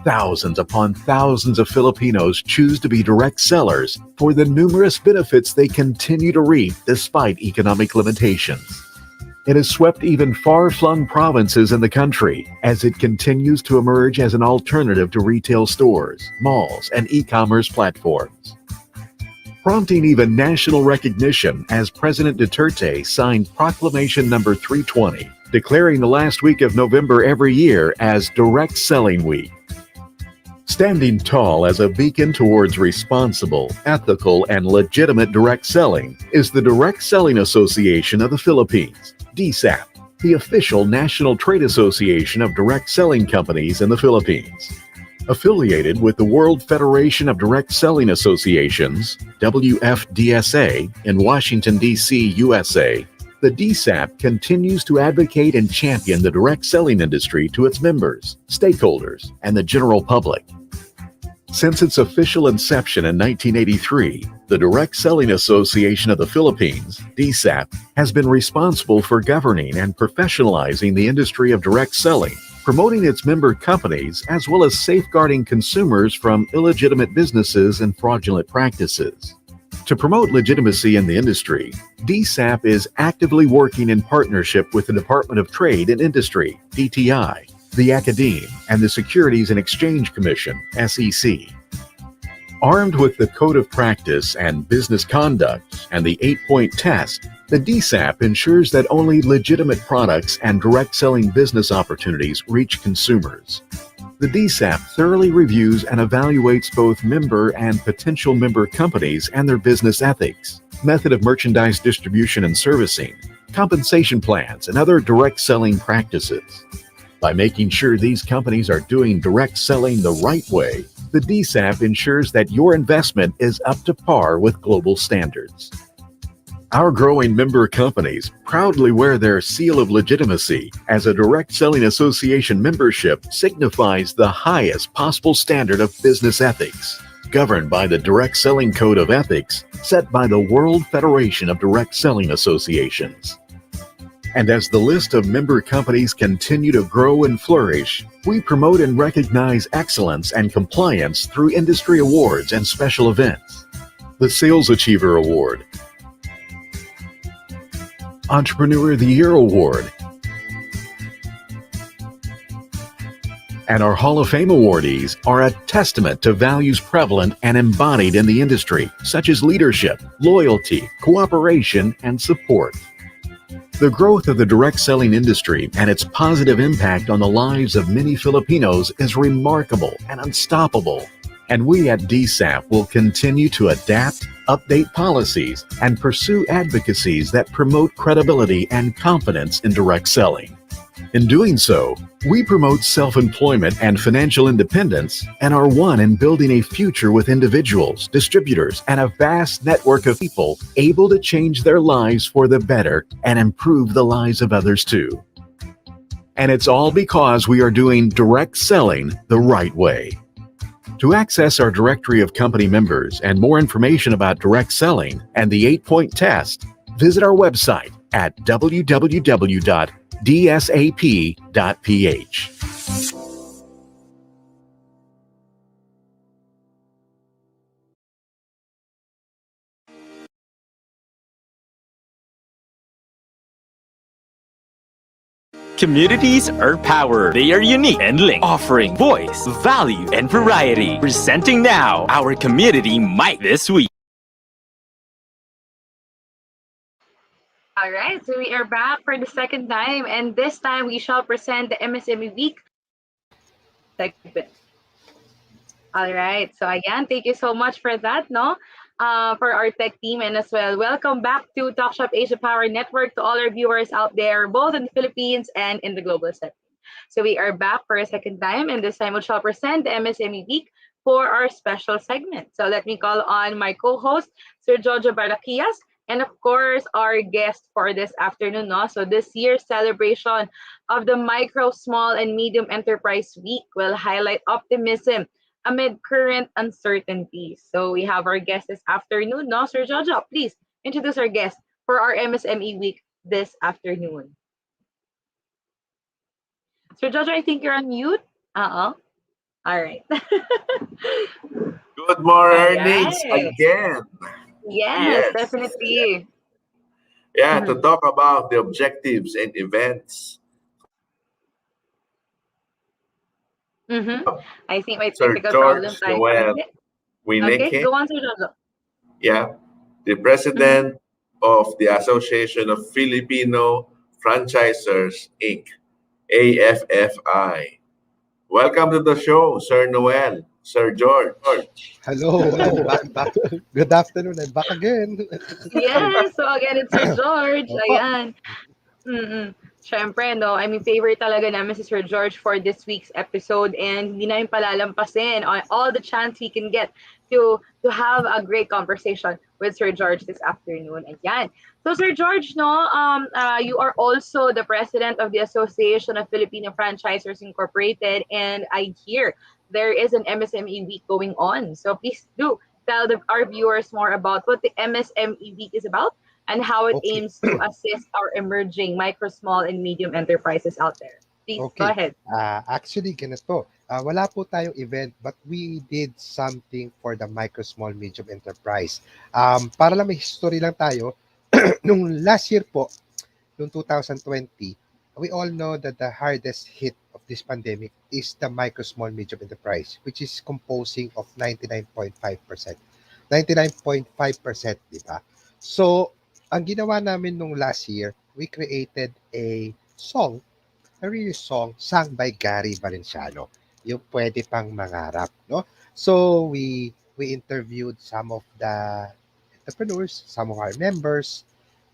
Thousands upon thousands of Filipinos choose to be direct sellers for the numerous benefits they continue to reap despite economic limitations. It has swept even far-flung provinces in the country as it continues to emerge as an alternative to retail stores, malls, and e-commerce platforms. Prompting even national recognition as President Duterte signed Proclamation Number 320, declaring the last week of November every year as Direct Selling Week. Standing tall as a beacon towards responsible, ethical, and legitimate direct selling is the Direct Selling Association of the Philippines, DSAP, the official national trade association of direct selling companies in the Philippines. Affiliated with the World Federation of Direct Selling Associations, WFDSA, in Washington, D.C., USA, the DSAP continues to advocate and champion the direct selling industry to its members, stakeholders, and the general public. Since its official inception in 1983, the Direct Selling Association of the Philippines, DSAP, has been responsible for governing and professionalizing the industry of direct selling, promoting its member companies, as well as safeguarding consumers from illegitimate businesses and fraudulent practices. To promote legitimacy in the industry, DSAP is actively working in partnership with the Department of Trade and Industry, DTI, the Academe, and the Securities and Exchange Commission, SEC. Armed with the Code of Practice and Business Conduct and the 8-point test, the DSAP ensures that only legitimate products and direct selling business opportunities reach consumers. The DSAP thoroughly reviews and evaluates both member and potential member companies and their business ethics, method of merchandise distribution and servicing, compensation plans, and other direct selling practices. By making sure these companies are doing direct selling the right way, the DSAP ensures that your investment is up to par with global standards. Our growing member companies proudly wear their seal of legitimacy, as a direct selling association membership signifies the highest possible standard of business ethics, governed by the Direct Selling Code of Ethics set by the World Federation of Direct Selling Associations. And as the list of member companies continue to grow and flourish, we promote and recognize excellence and compliance through industry awards and special events. The Sales Achiever Award, Entrepreneur of the Year Award, and our Hall of Fame awardees are a testament to values prevalent and embodied in the industry, such as leadership, loyalty, cooperation, and support. The growth of the direct selling industry and its positive impact on the lives of many Filipinos is remarkable and unstoppable. And we at DSAP will continue to adapt, update policies, and pursue advocacies that promote credibility and confidence in direct selling. In doing so, we promote self-employment and financial independence and are one in building a future with individuals, distributors, and a vast network of people able to change their lives for the better and improve the lives of others too. And it's all because we are doing direct selling the right way. To access our directory of company members and more information about direct selling and the 8-point test, visit our website at www.dsap.ph. Communities are power. They are unique and linked, offering voice, value, and variety. Presenting now our community mic this week. All right, so we are back for the second time, and this time we shall present the MSME Week segment. All right, so again, thank you so much for that, no? For our tech team, and as well, welcome back to Talk.Shop.Asia Power Network to all our viewers out there, both in the Philippines and in the global setting. So we are back for a second time, and this time we shall present the MSME Week for our special segment. So let me call on my co-host, Sir Jojo Barakias, and of course, our guest for this afternoon. No? So this year's celebration of the Micro, Small, and Medium Enterprise Week will highlight optimism amid current uncertainties. So we have our guest this afternoon. No, Sir Jojo, please introduce our guest for our MSME Week this afternoon. Sir Jojo, I think you're on mute. Uh-oh. All right. Good All mornings right. again. Yes, Yes. definitely. Yeah, to Mhm. talk about the objectives and events. Mm-hmm. I think my Sir typical problem George time. Noel Okay. Okay, Wieneke, go on, Sir Jojo. yeah, the Mm-hmm. president of the Association of Filipino Franchisers, Inc., AFFI. Welcome to the show, Sir Noel, Sir George. Hello, I'm back. Good afternoon, I'm back again. Yes, so again, it's Sir George. Opo. Ayan. Mm. Siyempre, no, I mean, favorite talaga namin si Sir George for this week's episode, and hindi namin palalampasin on all the chance we can get to have a great conversation with Sir George this afternoon. Ayan. So, Sir George, no, you are also the president of the Association of Filipino Franchisers Incorporated, and I hear there is an MSME week going on. So, please do tell our viewers more about what the MSME week is about and how it Okay, aims to assist our emerging micro, small, and medium enterprises out there. Please go okay. ahead. Actually, ganito. Wala po tayong event, but we did something for the micro, small, medium enterprise. Para lang may history lang tayo, nung last year po, noong 2020, we all know that the hardest hit of this pandemic is the micro, small, medium enterprise, which is composing of 99.5%. 99.5%, di ba? So, ang ginawa namin nung last year, we created a real song sung by Gary Valenciano, yung Pwede Pang Mangarap, no? So, we interviewed some of the entrepreneurs, some of our members,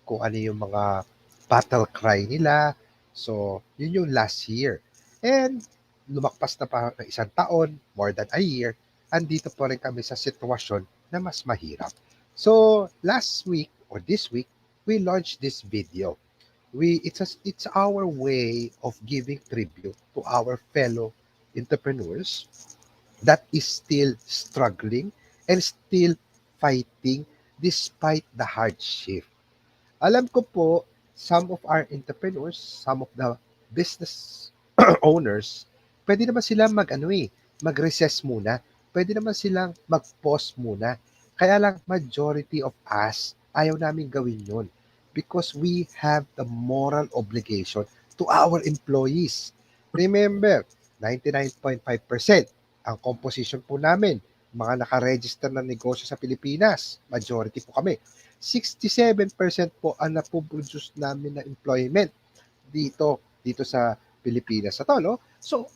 kung ano yung mga battle cry nila. So, yun yung last year. And lumakpas na pa ng isang taon, more than a year, andito pa rin kami sa sitwasyon na mas mahirap. So, last week or this week, we launched this video. It's our way of giving tribute to our fellow entrepreneurs that is still struggling and still fighting despite the hardship. Alam ko po, some of our entrepreneurs, some of the business owners, pwede naman silang mag-recess muna. Pwede naman silang mag-pause muna. Kaya lang, majority of us, ayaw namin gawin yun because we have the moral obligation to our employees. Remember, 99.5% ang composition po namin, mga nakaregister na negosyo sa Pilipinas, majority po kami. 67% po ang napoproduce namin na employment dito sa Pilipinas sa to, no? So,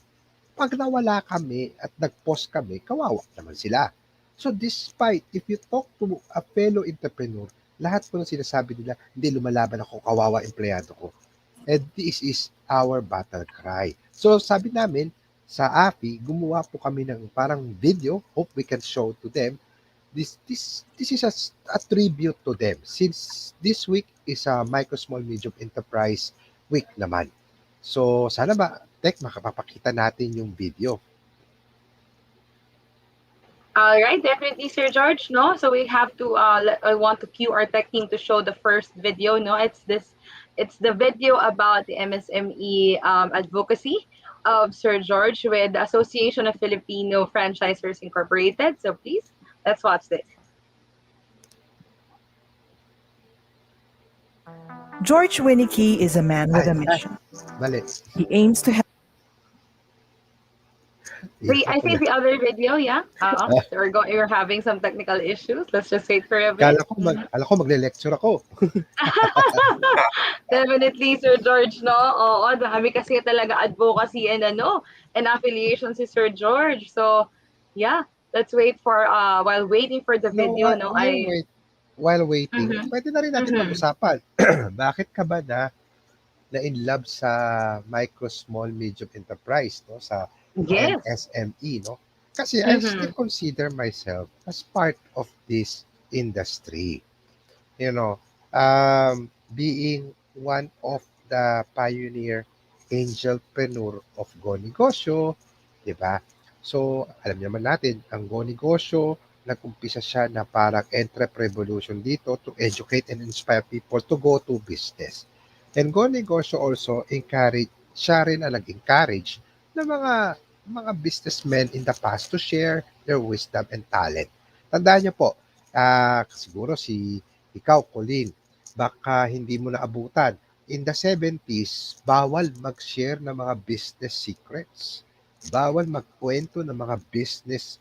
pag nawala kami at nag-pause kami, kawawa naman sila. So, despite, if you talk to a fellow entrepreneur, lahat po ng sinasabi nila, hindi lumalaban ako, kawawa empleyado ko. And this is our battle cry. So, sabi namin, sa AFI, gumawa po kami ng parang video, hope we can show to them. This is a tribute to them since this week is a micro small medium enterprise week naman. So sana ba makapapakita natin yung video. All right, definitely, Sir George. No, so we have to. I want to cue our tech team to show the first video. No, it's this. It's the video about the MSME advocacy of Sir George with the Association of Filipino Franchisers Incorporated. So please, let's watch this. George Wieneke is a man with a mission. Mali. He aims to help. Wait, I think the other video, yeah. We're having some technical issues. Let's just wait for a bit. Kala ko magle-lecture ako. Definitely, Sir George, no? Oo, dami kasi talaga advocacy and affiliation si Sir George. So, yeah, let's wait for while waiting for the video, While waiting, pwede na rin natin pag-usapan. Bakit ka ba na in love sa micro, small, medium enterprise, no? Sa Yes. MSME, no? Kasi I still consider myself as part of this industry. You know, being one of the pioneer angelpreneur of Go Negosyo, di ba? So, alam naman natin, ang Go Negosyo, nag-umpisa siya na parang entrepreneur revolution dito to educate and inspire people to go to business. And Go Negosyo also siya rin ang nag-encourage ng mga businessmen in the past to share their wisdom and talent. Tandaan niyo po, siguro ikaw, Colleen, baka hindi mo naabutan. In the 70s, bawal mag-share ng mga business secrets. Bawal magkwento ng mga business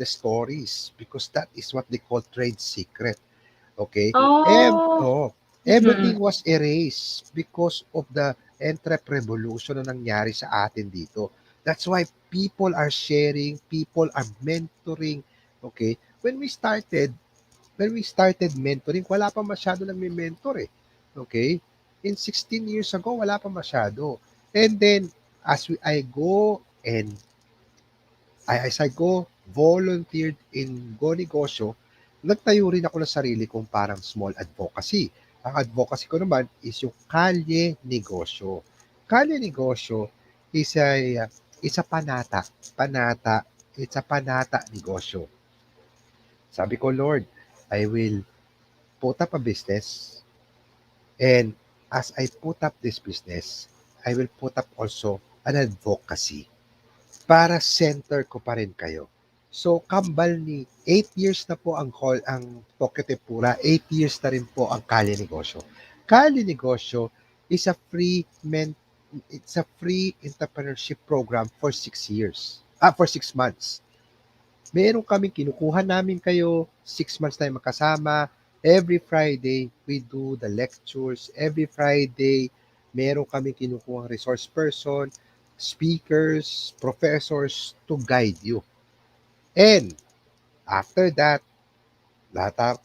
stories because that is what they call trade secret. Okay? Everything was erased because of the entrepreneur revolution na nangyari sa atin dito. That's why people are sharing, people are mentoring. Okay? When we started mentoring, wala pa masyado nagme-mentor eh. Okay? In 16 years ago, wala pa masyado. And then, as I go volunteered in Go Negosyo, nagtayo rin ako ng sarili kong parang small advocacy. Ang advocacy ko naman is yung Kalye Negosyo. Kalye Negosyo is a panata. It's a panata negosyo. Sabi ko, Lord, I will put up a business, and as I put up this business, I will put up also an advocacy para center ko pa rin kayo. So, kambal ni 8 years na po ang Tempura, 8 years na rin po ang Kalye Negosyo. Kalye Negosyo is a free entrepreneurship program for 6 months. Meron kaming kinukuha namin kayo, 6 months tayo makasama. Every Friday, we do the lectures. Every Friday, meron kaming kinukuha resource person, speakers, professors to guide you. And after that,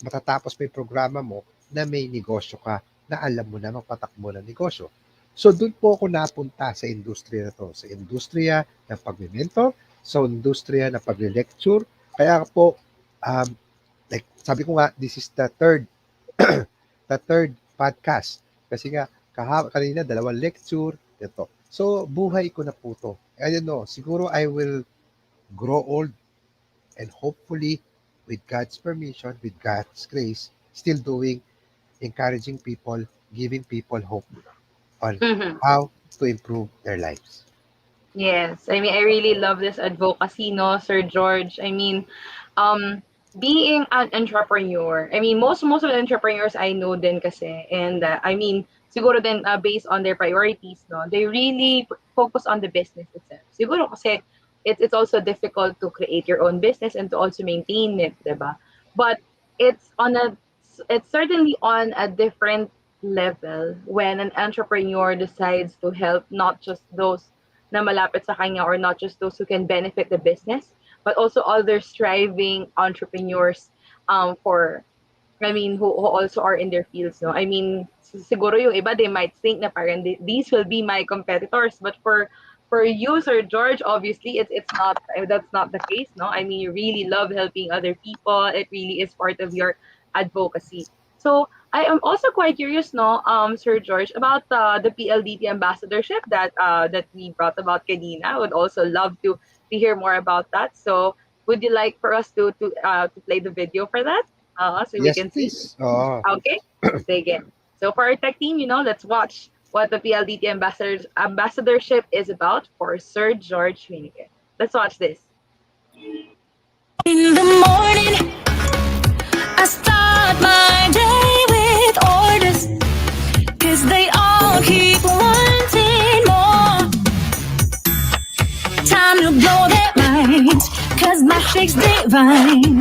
matatapos mo yung programa mo na may negosyo ka na alam mo na magpatakbo ng negosyo. So doon po ako napunta sa industriya na to, sa industriya ng pagme-mentor, sa industriya ng pagle-lecture. Kaya po, um, like sabi ko nga, this is the third the third podcast. Kasi nga, kanina, dalawang lecture, ito. So, buhay ko na po to. I don't know, siguro I will grow old and hopefully, with God's permission, with God's grace, still doing, encouraging people, giving people hope on Mhm. how to improve their lives. Yes, I mean, I really love this advocacy, no, Sir George. I mean, um, being an entrepreneur, I mean, most of the entrepreneurs I know din kasi, and I mean, siguro din based on their priorities, no, they really focus on the business itself. Siguro kasi it's also difficult to create your own business and to also maintain it, diba? But it's on a it's certainly on a different level when an entrepreneur decides to help not just those na malapit sa kanya or not just those who can benefit the business, but also other striving entrepreneurs for I mean, who also are in their fields, no? I mean, siguro yung iba, they might think na parang these will be my competitors. But for you, Sir George, obviously, it's not, that's not the case, no? I mean, you really love helping other people. It really is part of your advocacy. So I am also quite curious, no, Sir George, about the PLDT ambassadorship that we brought about kanina. I would also love to hear more about that. So would you like for us to play the video for that? So we Yes, can see. please. Oh, Okay, sige. So for our tech team, let's watch what the PLDT ambassadorship is about for Sir George Wieneke. Let's watch this. In the morning, I start my day with orders, cause they all keep wanting more. Time to blow their minds, cause my shake's divine.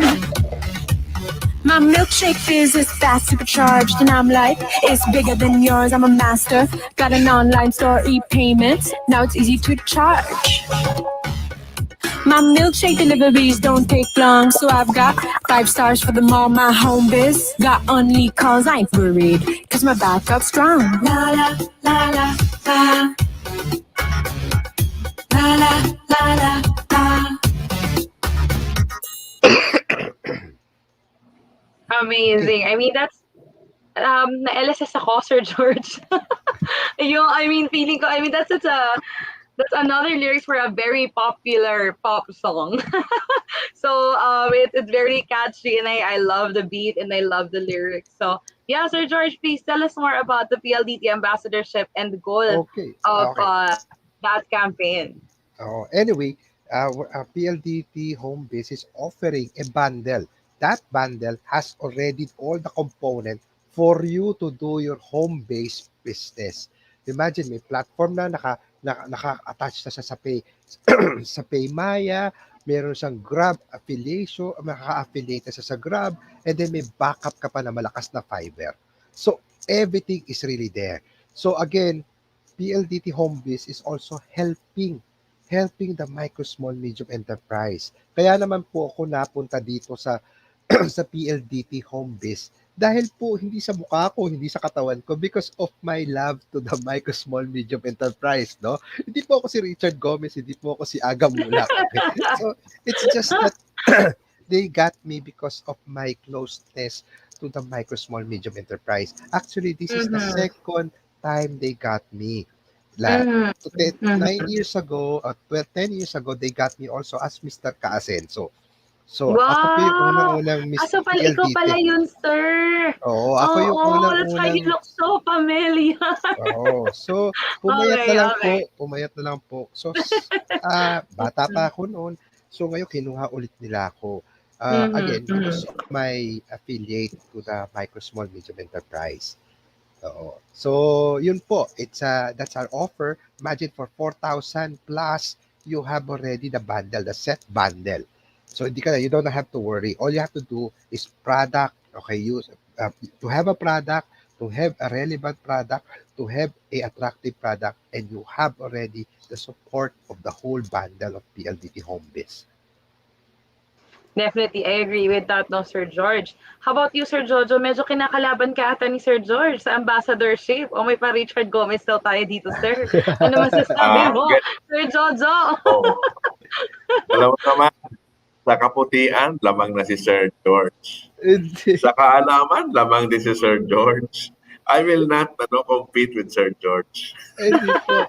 My milkshake fizz is fast, supercharged, and I'm like, it's bigger than yours, I'm a master. Got an online store, e-payments, now it's easy to charge. My milkshake deliveries don't take long, so I've got 5 stars for them all, my home biz. Got only calls, I ain't worried, cause my backup's strong. La la, la la, la. La la, la la, la. okay. Amazing. I mean, that's na-LSS ako, Sir George. Yung, I mean, feeling ko, I mean, that's another lyrics for a very popular pop song. So it's very catchy, and I love the beat and I love the lyrics. So yeah, Sir George, please tell us more about the PLDT ambassadorship and the goal Okay. of Okay. that campaign. Anyway, PLDT Home Base is offering a bundle. That bundle has already all the component for you to do your home-based business. Imagine, may platform na naka-attach na siya sa sa Paymaya, meron siyang Grab affiliation, makaka-affiliate na siya sa Grab, and then may backup ka pa na malakas na fiber. So, everything is really there. So, again, PLDT Home Base is also helping the micro, small, medium enterprise. Kaya naman po ako napunta dito sa sa PLDT Home Base dahil po hindi sa mukha ko, hindi sa katawan ko, because of my love to the micro, small, medium enterprise, no? Hindi po ako si Richard Gomez, hindi po ako si Aga Mulak. So, it's just that they got me because of my closeness to the micro, small, medium enterprise. Actually, this is the Mm-hmm. second time they got me. La, Mm-hmm. 9 years ago, 10 years ago, they got me also as Mr. Kaasenso. So, ako po yung Wow! unang-unang Miss So pala, ikaw PLDT. pala yun, sir. Oo, ako yung Oo, that's why you unang-unang, look so familiar. oo. So, Okay, okay. pumayat na lang po. So, bata pa ako noon. So, ngayon, kinuha ulit nila ako. Mm-hmm. Again, because Mm-hmm. of my affiliate to the micro, small, medium enterprise. Oo. So, yun po. That's our offer. Imagine for 4,000 plus, you have already the bundle, the set bundle. So, you don't have to worry. All you have to do is product. Okay, to have a product, to have a relevant product, to have a attractive product, and you have already the support of the whole bundle of PLDT Home Biz. Definitely, I agree with that, no, Sir George. How about you, Sir Jojo? Medyo kinakalaban ka ata ni Sir George sa ambassadorship. O may pa Richard Gomez daw tayo dito, sir. Ano masasabi Ah, mo, get, Sir Jojo? oh, alam mo naman, sa kaputian, lamang na si Sir George. Hindi. Sa kaalaman, lamang din si Sir George. I will not compete with Sir George. Hindi po.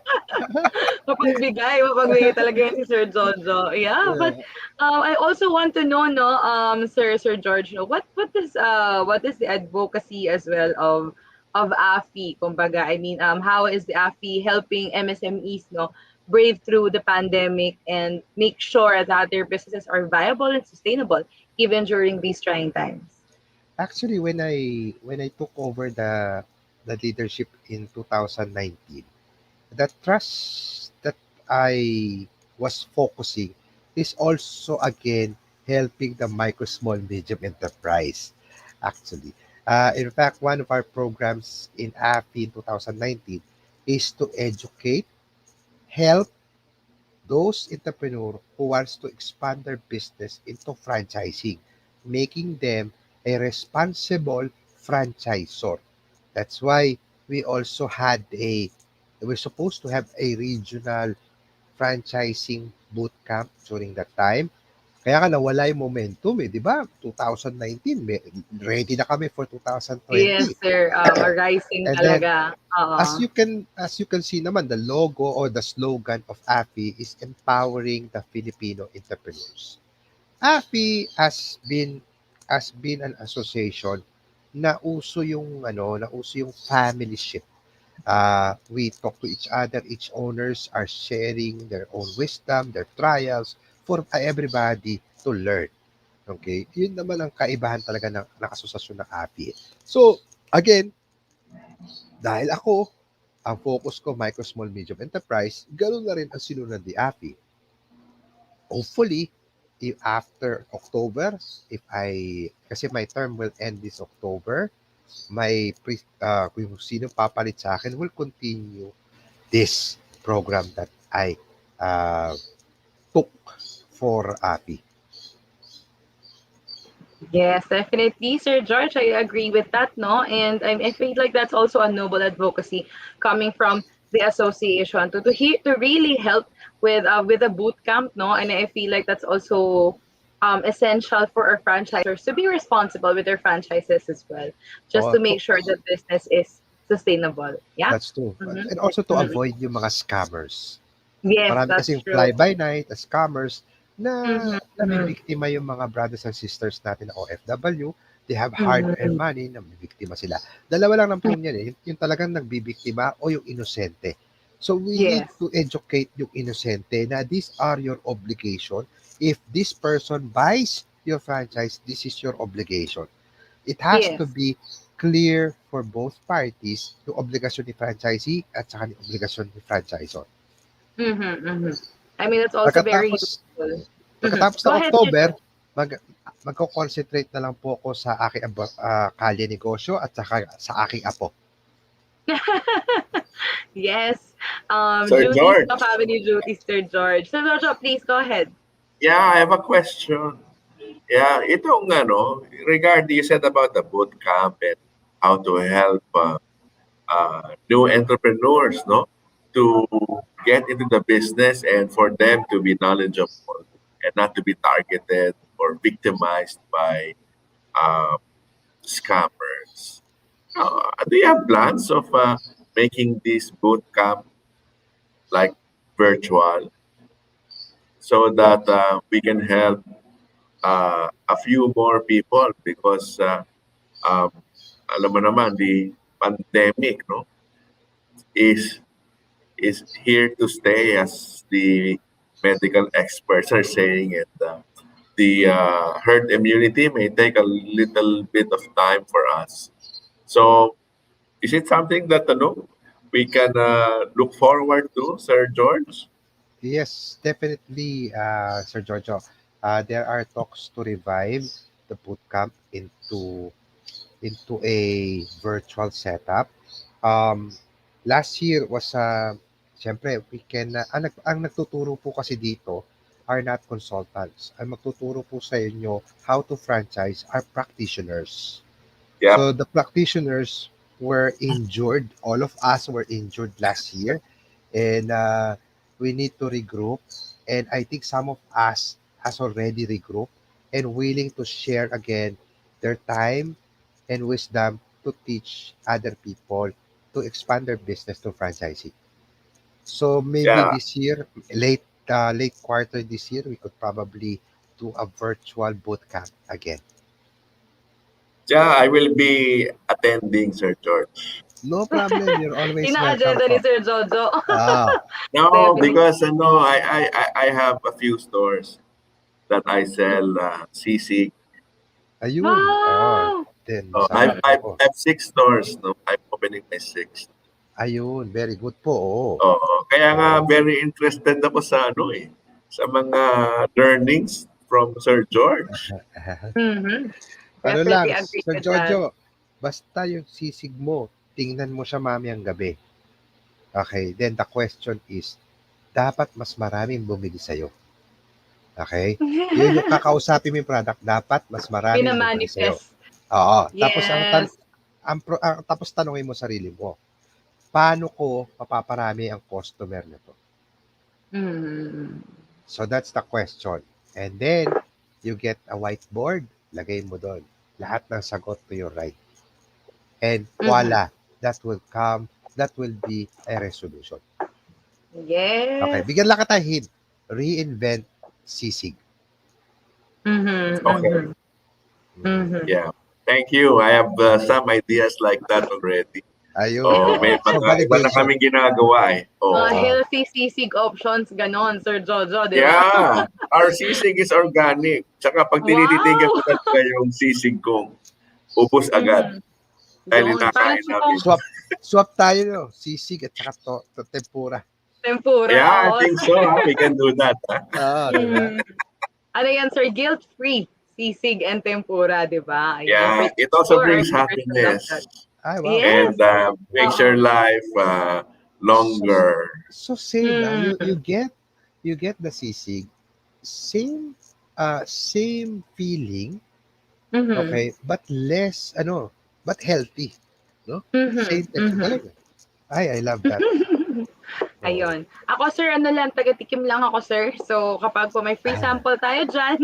Mapagbigay talaga yan si Sir Jojo. Yeah, but Yeah. I also want to know, no, Sir George, no, what is the advocacy as well of AFI? Kumbaga, I mean, how is the AFI helping MSMEs, no, brave through the pandemic and make sure that their businesses are viable and sustainable even during these trying times? Actually, when I took over the leadership in 2019, the trust that I was focusing is also again helping the micro, small, medium enterprise. Actually, in fact, one of our programs in AFI in 2019 is to educate, help those entrepreneurs who wants to expand their business into franchising, making them a responsible franchisor. That's why we also had we're supposed to have a regional franchising boot camp during that time. Kaya nga nawala yung momentum eh, di ba? 2019, ready na kami for Yes, 2020. sir. A rising And then talaga. Oo. as you can see naman, the logo or the slogan of AFI is empowering the Filipino entrepreneurs. AFI has been an association na uso yung familyship. We talk to each other, each owners are sharing their own wisdom, their trials for everybody to learn. Okay? Yun naman ang kaibahan talaga ng asosasyon ng AFI. So, again, dahil ako, ang focus ko, micro, small, medium enterprise, ganoon na rin ang sinunod ni AFI. Hopefully, if after October, kasi my term will end this October, kung sino papalit sa akin will continue this program that I uh, took for AFI. Yes, definitely, Sir George. I agree with that, no? And I feel like that's also a noble advocacy coming from the association to really help with a boot camp, no? And I feel like that's also essential for our franchisors to be responsible with their franchises as well, just O, to make sure that business is sustainable. Yeah. that's true. Mm-hmm. And also to Mm-hmm. avoid yung mga scammers. Yes, Marami that's kasing true. fly-by-night na scammers na Mm-hmm. nabibiktima yung mga brothers and sisters natin na OFW. They have hard-earned Mm-hmm. money, nabibiktima sila. Dalawa lang ng po niyan eh, yung talagang nagbibiktima o yung inosente. So we need Yes. to educate yung inosente na these are your obligation. If this person buys your franchise, this is your obligation. It has to Yes. be clear for both parties, yung obligasyon ni franchisee at saka yung obligasyon ni franchisor. Mm-hmm. Mm-hmm. I mean, that's also very Pagkatapos useful. Mhm. pagkatapos Go ng ahead, Sir October, George. magko-concentrate na lang po ako sa aking kalye negosyo at saka sa aking apo. Yes. Sir Duties, the George, family duties, Sir George. Sir George, please go ahead. yeah, I have a question. Yeah, itong regarding you said about the boot camp and how to help new entrepreneurs, no, to get into the business and for them to be knowledgeable and not to be targeted or victimized by uh, scammers. Do you have plans of making this boot camp like virtual so that we can help a few more people because um, alam mo naman the pandemic no is here to stay as the medical experts are saying and the herd immunity may take a little bit of time for us. So is it something that we can look forward to, Sir George? Yes, definitely, Sir Giorgio. There are talks to revive the bootcamp into a virtual setup. Um, Last year was, siyempre, we can, ang nagtuturo po kasi dito are not consultants. Ang magtuturo po sa inyo how to franchise are practitioners. Yep. So the practitioners were injured. All of us were injured last year, and we need to regroup. And I think some of us has already regrouped and willing to share again their time and wisdom to teach other people to expand their business to franchising. So maybe Yeah. this year, late quarter this year, we could probably do a virtual boot camp again. Yeah, I will be attending, Sir George. No problem. You're always welcome Ina-agenda ni po. Sir Jojo. Ah, No, Definitely. because I have a few stores that I sell sisig. ayun. Wow! Then Oh, I've, masama I've, kayo. I've six stores. No? I'm opening my sixth. Ayun, very good po. Oo. Oo. Kaya nga Oo. very interested ako sa ano eh, sa mga learnings from Sir George. Mhm. Ano Definitely lang, agree Sir with that. Jojo, basta yung sisig mo, tingnan mo siya mamayang gabi. Okay, then the question is, dapat mas maraming bumili sa'yo. Okay? Yun yung kakausapin mo yung product, dapat mas maraming bumili sa'yo. Mina-manifest. Oo. Tapos Yes. tapos tanungin mo sarili mo, paano ko mapaparami ang customer nito? Mhm. So that's the question. And then you get a whiteboard, lagay mo doon lahat ng sagot to your right. And Mhm. voila, that will be a resolution. Okay, Yes. bigyan lang kita hint. Reinvent sisig. Mhm. Okay. Mhm. Mhm. Yeah. Thank you. I have some ideas like that already. Ayun, Oh, may So mga iba na validation. kaming ginagawa eh. Mga Oo. healthy sisig options, ganon, Sir Jojo, di ba? Yeah. Our sisig is organic. Tsaka pag tinititigan Wow! ko talaga yung sisig ko, ubos agad. Mhm. Dahil Yun. Parang inakain namin. itong Swap tayo no. Sisig at saka to tempura. tempura, Yeah, I oo. think so. We can do that. Di ba? Mm. Ano yan, Sir? Guilt-free sisig and tempura, di ba? Ayan. For Yeah. It also sure, our brings viewers would love happiness that. Ay, wow, Yes. sarap and po. makes Oo. your life So, longer. so same, Mm. you get the sisig, same same feeling, Mhm. okay, but less but healthy, no? Mhm. Same texture Mhm. talaga. Ay, I love that. Oh. Ayun. Ako, sir, ano lang, taga-tikim lang ako, sir. So, kapag po may free Ah, sample tayo dyan.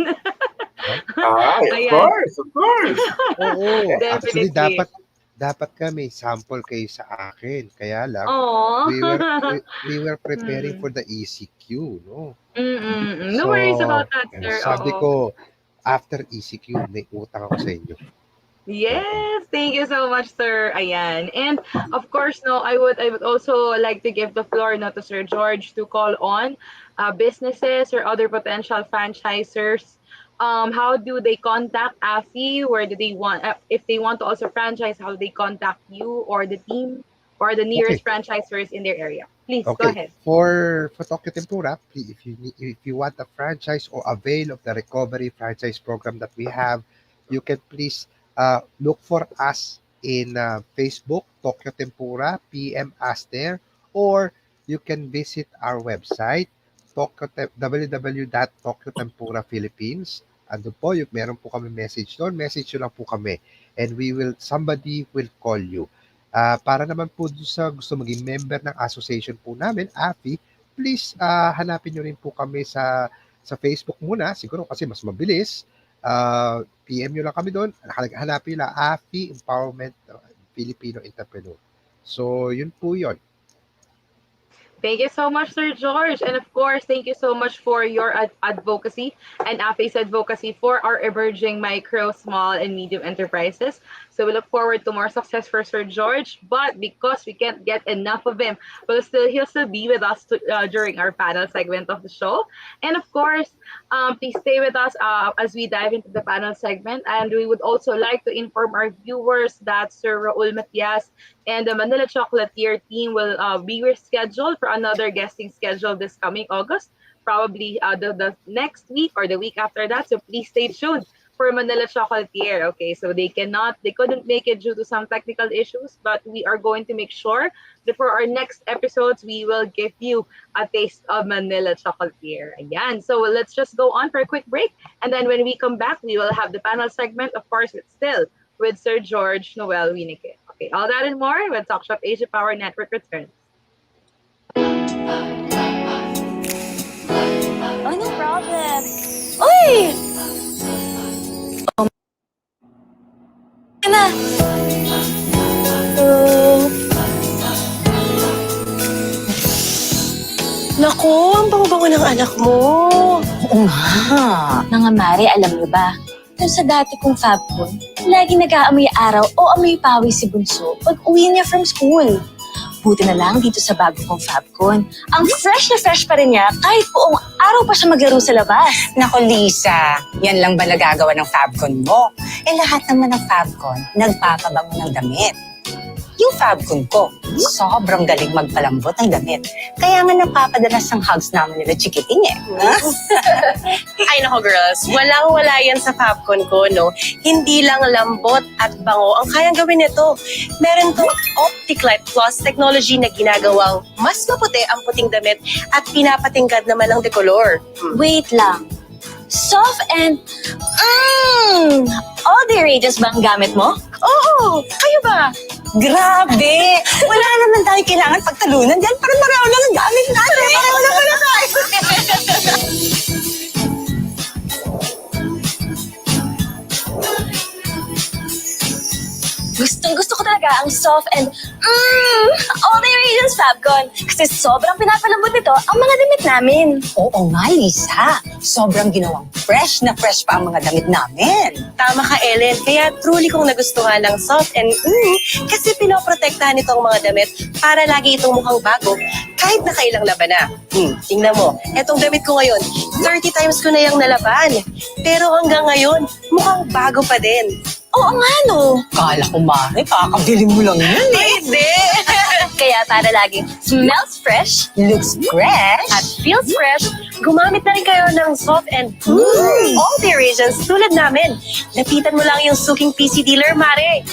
aha. Of Ayan. course, of course. Oo, actually Definitely. dapat kami sample kayo sa akin. Kaya lang Oh. we were preparing Mm. for the ECQ, no? Mm. No worries So, about that, sir. sabi Oo. ko after ECQ may utang ako sa inyo. Oo. Yes, thank you so much, sir. Ayan. And of course, no, I would also like to give the floor now to Sir George to call on businesses or other potential franchisors. How do they contact AFI? Where do they want if they want to also franchise? How do they contact you or the team or the Okay. nearest franchisors in their area? Please go Okay, ahead. for Tokyo Tempura, if you want a franchise or avail of the recovery franchise program that we have, you can please look for us in Facebook, Tokyo Tempura, PM us there, or you can visit our website, www.tokyotempura Philippines. Ando po, meron po kami message doon. Message nyo lang po kami. And somebody will call you. Para naman po dun sa gusto maging member ng association po namin, AFI, please hanapin nyo rin po kami sa Facebook muna, siguro kasi mas mabilis. PM nyo lang kami doon, hanapin nyo lang AFI Empowerment Filipino Entrepreneur. So, yun po yun. Thank you so much, Sir George. And of course, thank you so much for your advocacy and AFA's advocacy for our emerging micro, small, and medium enterprises. So we look forward to more success for Sir George. But because we can't get enough of him, he'll still be with us during our panel segment of the show. And of course, please stay with us as we dive into the panel segment. And we would also like to inform our viewers that Sir Raul Matias and the Manila Chocolatier team will be rescheduled for another guesting schedule this coming August, probably the next week or the week after that. So please stay tuned for Manila Chocolatier. Okay, so they couldn't make it due to some technical issues, but we are going to make sure that for our next episodes, we will give you a taste of Manila Chocolatier. Ayan, so let's just go on for a quick break. And then when we come back, we will have the panel segment, of course, with Sir George, Noel, Wieneke. Okay, all that and more when Talk Shop Asia Power Network returns. Oh, no problem. Uy! Na. Naku, ang bango-bango ng anak mo. Oo nga. Mga Mare, alam niyo ba? Yung sa dati kong fabcon, laging nag-aamoy araw o amoy pawis si Bunso pag uwi niya from school. Buti na lang dito sa bago kong fabcon. Ang fresh na fresh pa rin niya kahit buong araw pa siya maglaro sa labas. Nako Lisa, yan lang ba nagagawa ng fabcon mo? Eh lahat naman ng fabcon, nagpapabango ng damit. Yung fabcon ko, sobrang galing magpalambot ng damit. Kaya nga napapadalas ng hugs namin nila chikiting eh. Ay nako girls, walang-wala yan sa fabcon ko, no? Hindi lang lambot at bango ang kayang gawin nito. Meron tong Optic Light Plus technology na ginagawang mas maputi ang puting damit at pinapatingkad naman ang decolor. Wait lang. Soft and... all the rages ba ang gamit mo? Oo! Kayo ba? Grabe! Wala naman tayo kailangan pagtalunan dyan para marami lang ang gamit natin. Pareho na pala tayo. Gustong-gusto ko talaga ang soft and all the rages fabcon kasi sobrang pinapalambot nito ang mga damit namin. Oo nga, Lisa. Sobrang ginawang fresh na fresh pa ang mga damit namin. Tama ka, Ellen. Kaya truly kong nagustuhan ng soft and kasi pinoprotektahan nito ang mga damit para lagi itong mukhang bago kahit nakailang laban na. Tingnan mo, etong damit ko ngayon, 30 times ko na yung nalaban. Pero hanggang ngayon, mukhang bago pa din. Oo nga, no? Kala ko, Mare, kakabili mo lang yan eh. Hindi! Kaya para laging smells fresh, Looks fresh. at feels fresh, Gumamit na rin kayo ng soft and all the regions tulad namin. Lapitan mo lang yung suking PC dealer, Mare.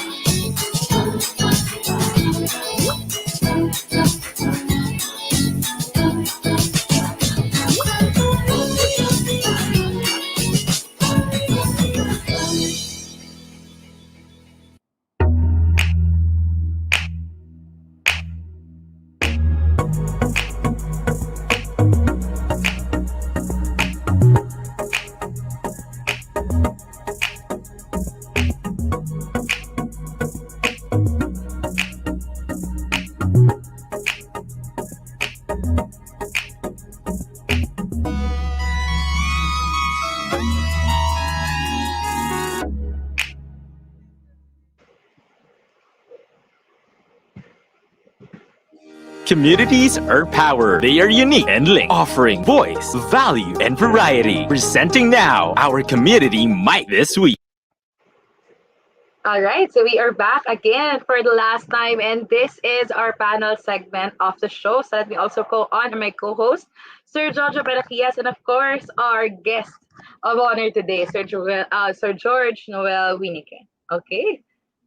Communities are power. They are unique and linked, offering voice, value, and variety. Presenting now our community mic this week. All right, so we are back again for the last time, and this is our panel segment of the show. So let me also go on my co-host, Sir Jojo Peraquias, and of course, our guest of honor today, Sir George Noel Wieneke. Okay,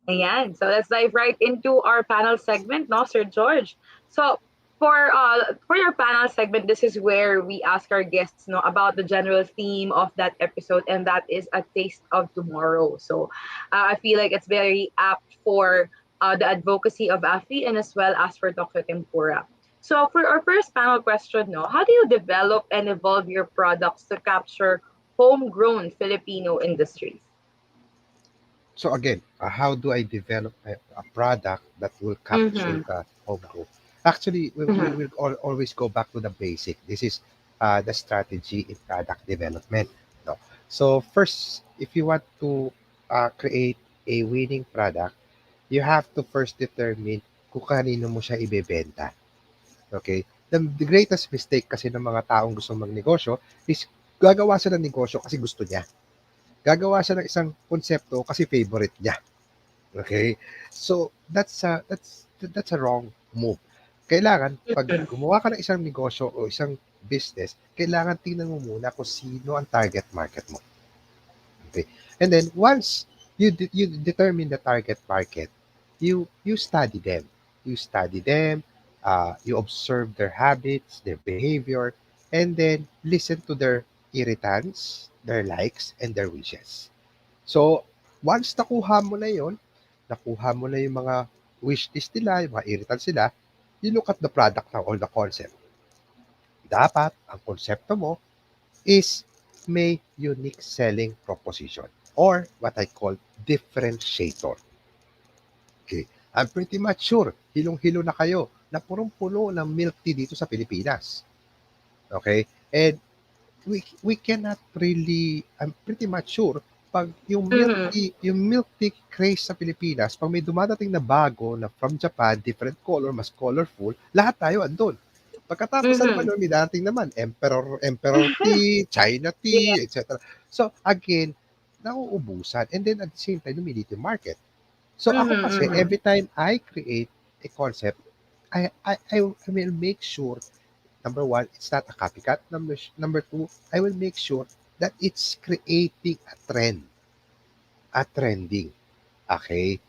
ayan. So let's dive right into our panel segment, no, Sir George. So for your panel segment, this is where we ask our guests about the general theme of that episode, and that is a taste of tomorrow. So I feel like it's very apt for the advocacy of AFI and as well as for Dr. Tempura. So for our first panel question, how do you develop and evolve your products to capture homegrown Filipino industries? So again, how do I develop a product that will capture the homegrown? Actually, we will always go back to the basic. This is the strategy in product development. No? So first, if you want to create a winning product, you have to first determine kung kanino mo siya ibebenta. Okay? The greatest mistake kasi ng mga taong gusto magnegosyo is gagawa siya ng negosyo kasi gusto niya. Gagawa siya ng isang konsepto kasi favorite niya. Okay? So that's a wrong move. Kailangan, pag gumawa ka ng isang negosyo o isang business, kailangan tingnan mo muna kung sino ang target market mo. Okay. And then once you determine the target market, you study them. You study them, you observe their habits, their behavior, and then listen to their irritants, their likes, and their wishes. So, once nakuha mo na yung mga wish list nila, yung mga irritants nila, you look at the product now or the concept. Dapat, ang konsepto mo is may unique selling proposition or what I call differentiator. Okay. I'm pretty much sure, hilong-hilo na kayo na punong-puno ng milk tea dito sa Pilipinas. Okay? And we cannot really, I'm pretty much sure, pag yung milk tea craze sa Pilipinas, pag may dumadating na bago na from Japan, different color, mas colorful, lahat tayo andun. Pagkatapos naman nun, may darating naman, emperor tea, China Yeah. tea, etc. So, again, nauubusan. And then, at the same time, lumiliit yung market. So, ako kasi, every time I create a concept, I will make sure, number one, it's not a copycat. Number two, I will make sure that it's creating a trend, a trending. Okay?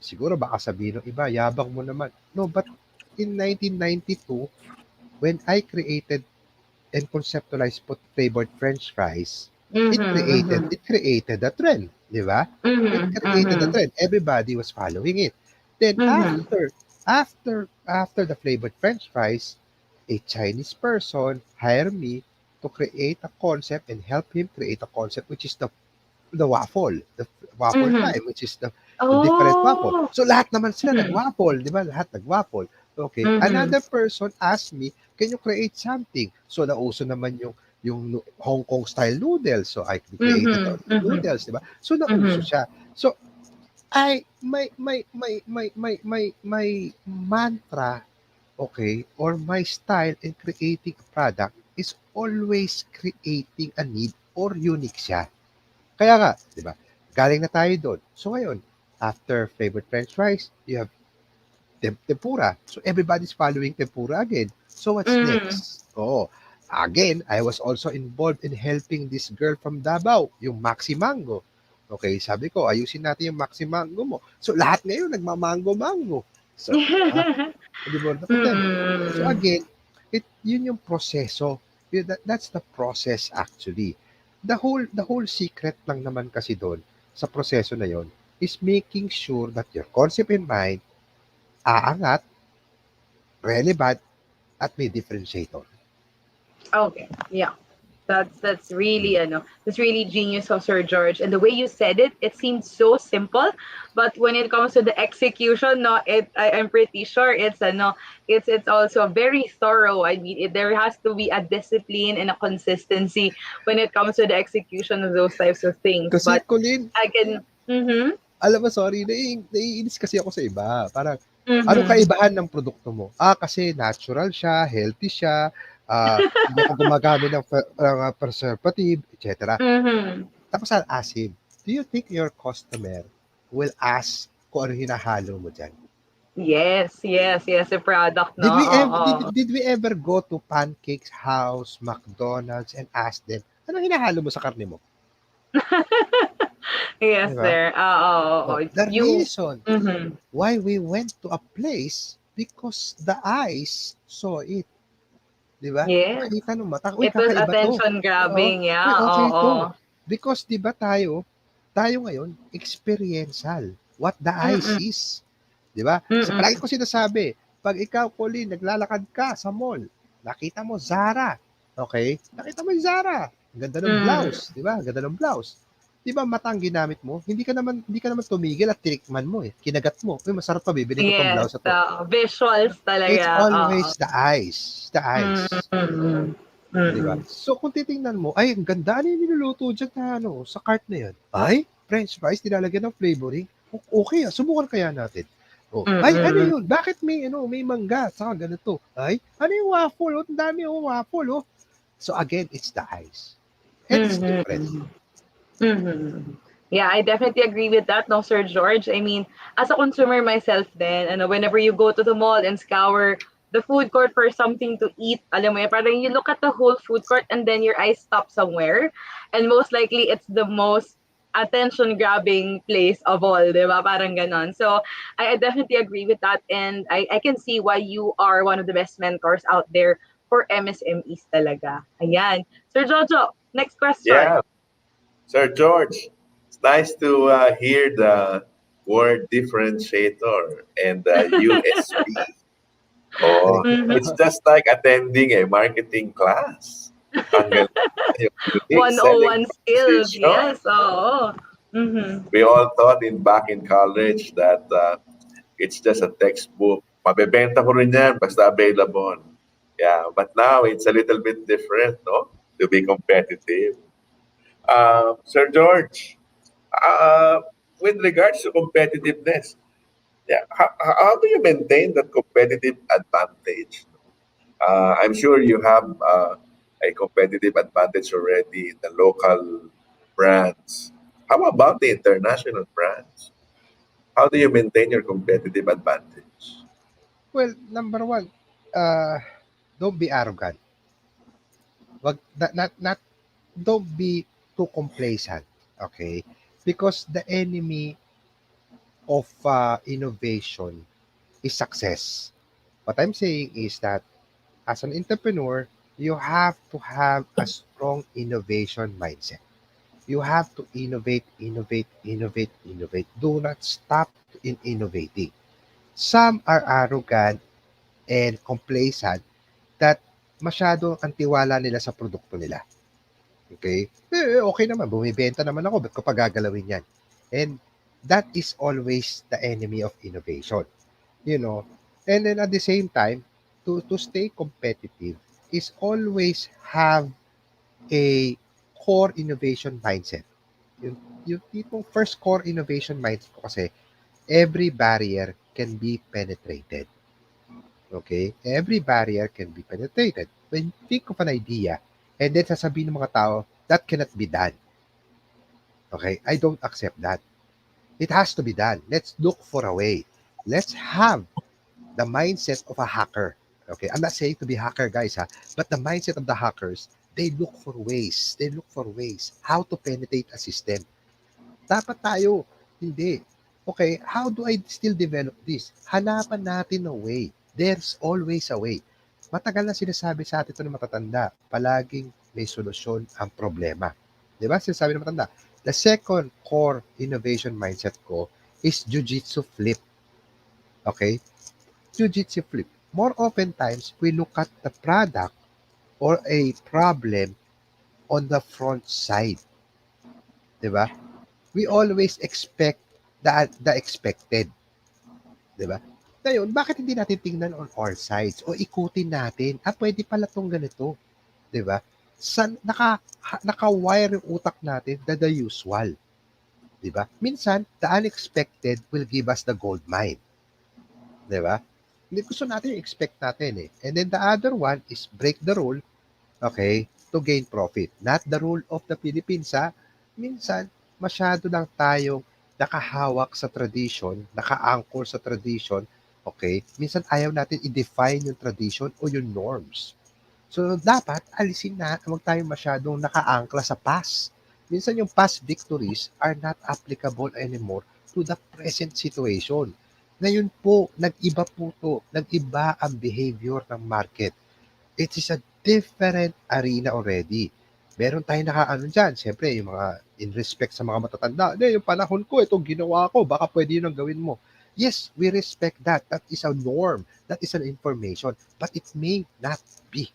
Siguro baka sabihin ng iba, yabang mo naman. No, but in 1992, when I created and conceptualized flavored French fries, it created a trend, di ba? It created a trend. Everybody was following it. Then after the flavored French fries, a Chinese person hired me to create a concept and help him create a concept, which is the waffle, the waffle time, which is the different waffle. Oh. So lahat naman sila nag-waffle, di ba? Lahat nag-waffle. Okay. Another person asked me, can you create something? So nauso naman yung Hong Kong style noodles. So I created the noodles, di ba? So nauso siya. So my mantra, okay, or my style in creating a product is always creating a need or unique siya. Kaya nga, di ba? Galing na tayo doon. So ngayon, after favorite French fries, you have tempura. So everybody's following tempura again. So what's next? Oh, again, I was also involved in helping this girl from Davao, yung Maxi Mango. Okay, sabi ko, ayusin natin yung Maxi Mango mo. So lahat ngayon nagmamango-mango. So, di ba na pandemic? So again, yun yung proseso. That's the process actually. The whole secret lang naman kasi doon sa proseso na yon is making sure that your concept in mind aangat, relevant, at may differentiator. Okay. Yeah. That's really that's really genius of Sir George. And the way you said it, it seemed so simple, but when it comes to the execution, no, I'm pretty sure it's also very thorough. I mean, there has to be a discipline and a consistency when it comes to the execution of those types of things. Kasi, But Colin, I can. alam mo, sorry, naiinis kasi ako sa iba. Parang, anong kaibahan ng produkto mo? Kasi natural siya, healthy siya, hindi ako gumagamit ng preservative, etc. Tapos I'll ask him, do you think your customer will ask kung ano hinahalo mo dyan? Yes, the product, no? Did we ever go to Pancakes House, McDonald's, and ask them, ano hinahalo mo sa karne mo? Yes, Diba? sir. The reason why we went to a place because the eyes saw it. Diba? Yes. Nakita ng mata. It was Kakaiba to. attention grabbing, yeah. Okay to. Oo. Because diba tayo ngayon, experiential. What the eye sees. Diba? Sa palagi ko sinasabi, pag ikaw, Colin, naglalakad ka sa mall, nakita mo Zara. Okay? Nakita mo yung Zara. Ang ganda ng blouse. Diba? Ang ganda ng blouse. Di ba mata ang ginamit mo? Hindi ka naman tumigil at tinikman mo eh. Kinagat mo. Uy, masarap pa, bibili ko tong blouse na to. Visuals talaga. It's always the eyes. The eyes. Di ba? So, kung titingnan mo, ay, ang ganda. Ano yung niluluto dyan na, sa cart na yan? Ay, French fries, nilalagyan ng flavoring. Okay, subukan kaya natin. Ay, ano yun? Bakit may mangga? Saka ganito. Ay, ano yung waffle? Ang dami yung waffle. So, again, it's the eyes. And it's different. Yeah, I definitely agree with that, no, Sir George. I mean, as a consumer myself then, whenever you go to the mall and scour the food court for something to eat, alam mo yan, parang you look at the whole food court and then your eyes stop somewhere. And most likely, it's the most attention grabbing place of all, di ba? Parang ganon. So I definitely agree with that, and I can see why you are one of the best mentors out there for MSMEs talaga. Ayan. Sir Jojo, next question. Yeah, Sir George, it's nice to hear the word differentiator and the USP. Oh, Mhm. it's just like attending a marketing class. Ang galing, yung unique selling 101 skills. proposition. Yes. Oo. Mhm. We all thought back in college that it's just a textbook. Mabebenta ko rin yan basta available. Yeah, but now it's a little bit different, no? To be competitive. Sir George, uh, with regards to competitiveness, yeah, how do you maintain that competitive advantage? I'm sure you have a competitive advantage already in the local brands. How about the international brands? How do you maintain your competitive advantage? Well, number one, uh, don't be arrogant. Not don't be too complacent. Okay, because the enemy of innovation is success. What I'm saying is that as an entrepreneur, you have to have a strong innovation mindset. You have to innovate, innovate, innovate, innovate. Do not stop in innovating. Some are arrogant and complacent that masyado ang tiwala nila sa produkto nila. Okay? Okay naman, bumibenta naman ako, ba't ko pa gagalawin yan? And that is always the enemy of innovation. You know, and then at the same time, to stay competitive is always have a core innovation mindset. Yung tipong first core innovation mindset ko kasi, every barrier can be penetrated. Okay? Every barrier can be penetrated. When you think of an idea, and then sasabihin ng mga tao, that cannot be done. Okay? I don't accept that. It has to be done. Let's look for a way. Let's have the mindset of a hacker. Okay? I'm not saying to be hacker, guys, ha? But the mindset of the hackers, they look for ways. They look for ways how to penetrate a system. Dapat tayo, hindi. Okay, how do I still develop this? Hanapan natin a way. There's always a way. Matagal na sinasabi sa atin ito ng matatanda, palaging may solusyon ang problema. Di ba? Sinasabi ng matanda. The second core innovation mindset ko is Jiu-Jitsu flip. Okay? Jiu-Jitsu flip. More often times, we look at the product or a problem on the front side. Di ba? We always expect the expected. Di ba? Ngayon, bakit hindi natin tingnan on all sides o ikutin natin, pwede pala tong ganito. Di ba? Naka-wire yung utak natin the usual. Di ba? Minsan, the unexpected will give us the gold mine. Di ba? Hindi gusto natin yung expect natin eh. And then the other one is break the rule, okay, to gain profit. Not the rule of the Philippines, ha? Minsan, masyado lang tayong nakahawak sa tradition, naka-anchor sa tradition, okay? Minsan ayaw natin i-define yung tradition o yung norms. So, dapat alisin na, huwag tayong masyadong naka-ankla sa past. Minsan yung past victories are not applicable anymore to the present situation. Ngayon po, nag-iba po to, nag-iba ang behavior ng market. It is a different arena already. Meron tayong nakaano dyan. Siyempre, yung mga in respect sa mga matatanda. Yung panahon ko, itong ginawa ko, baka pwede yun ang gawin mo. Yes, we respect that. That is a norm. That is an information. But it may not be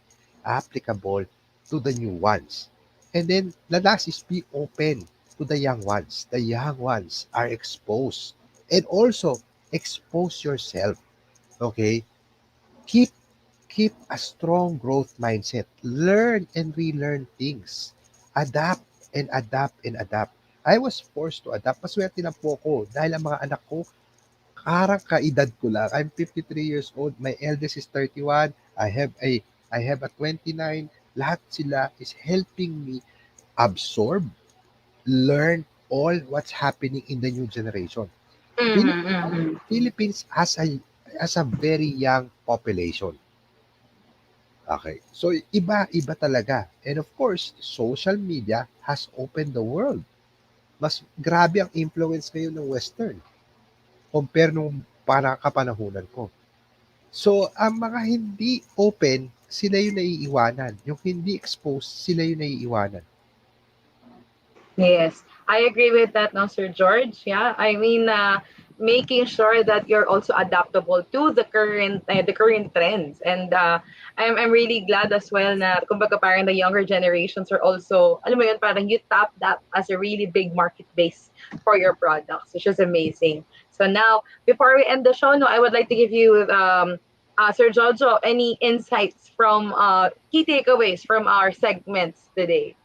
applicable to the new ones. And then, the last is be open to the young ones. The young ones are exposed. And also, expose yourself. Okay? Keep a strong growth mindset. Learn and relearn things. Adapt and adapt and adapt. I was forced to adapt. Maswerte na po ako dahil ang mga anak ko, karang kaedad ko lang. I'm 53 years old. My eldest is 31. I have a 29. Lahat sila is helping me absorb, learn all what's happening in the new generation. Mhm, mhm. Philippines has a very young population. Okay. So, iba-iba talaga. And of course, social media has opened the world. mas grabe ang influence ngayon ng Western compare nung para kapanahunan ko. So, ang mga hindi open, sila yung naiiwanan. Yung hindi exposed, sila yung naiiwanan. Yes, I agree with that, no, Sir George. Yeah, I mean, making sure that you're also adaptable to the current trends, and I'm really glad as well na kumbaga parang the younger generations are also, alam mo yun, parang you tap that as a really big market base for your products, which is amazing. So now, before we end the show, no, I would like to give you Sir Jojo, any insights from key takeaways from our segments today?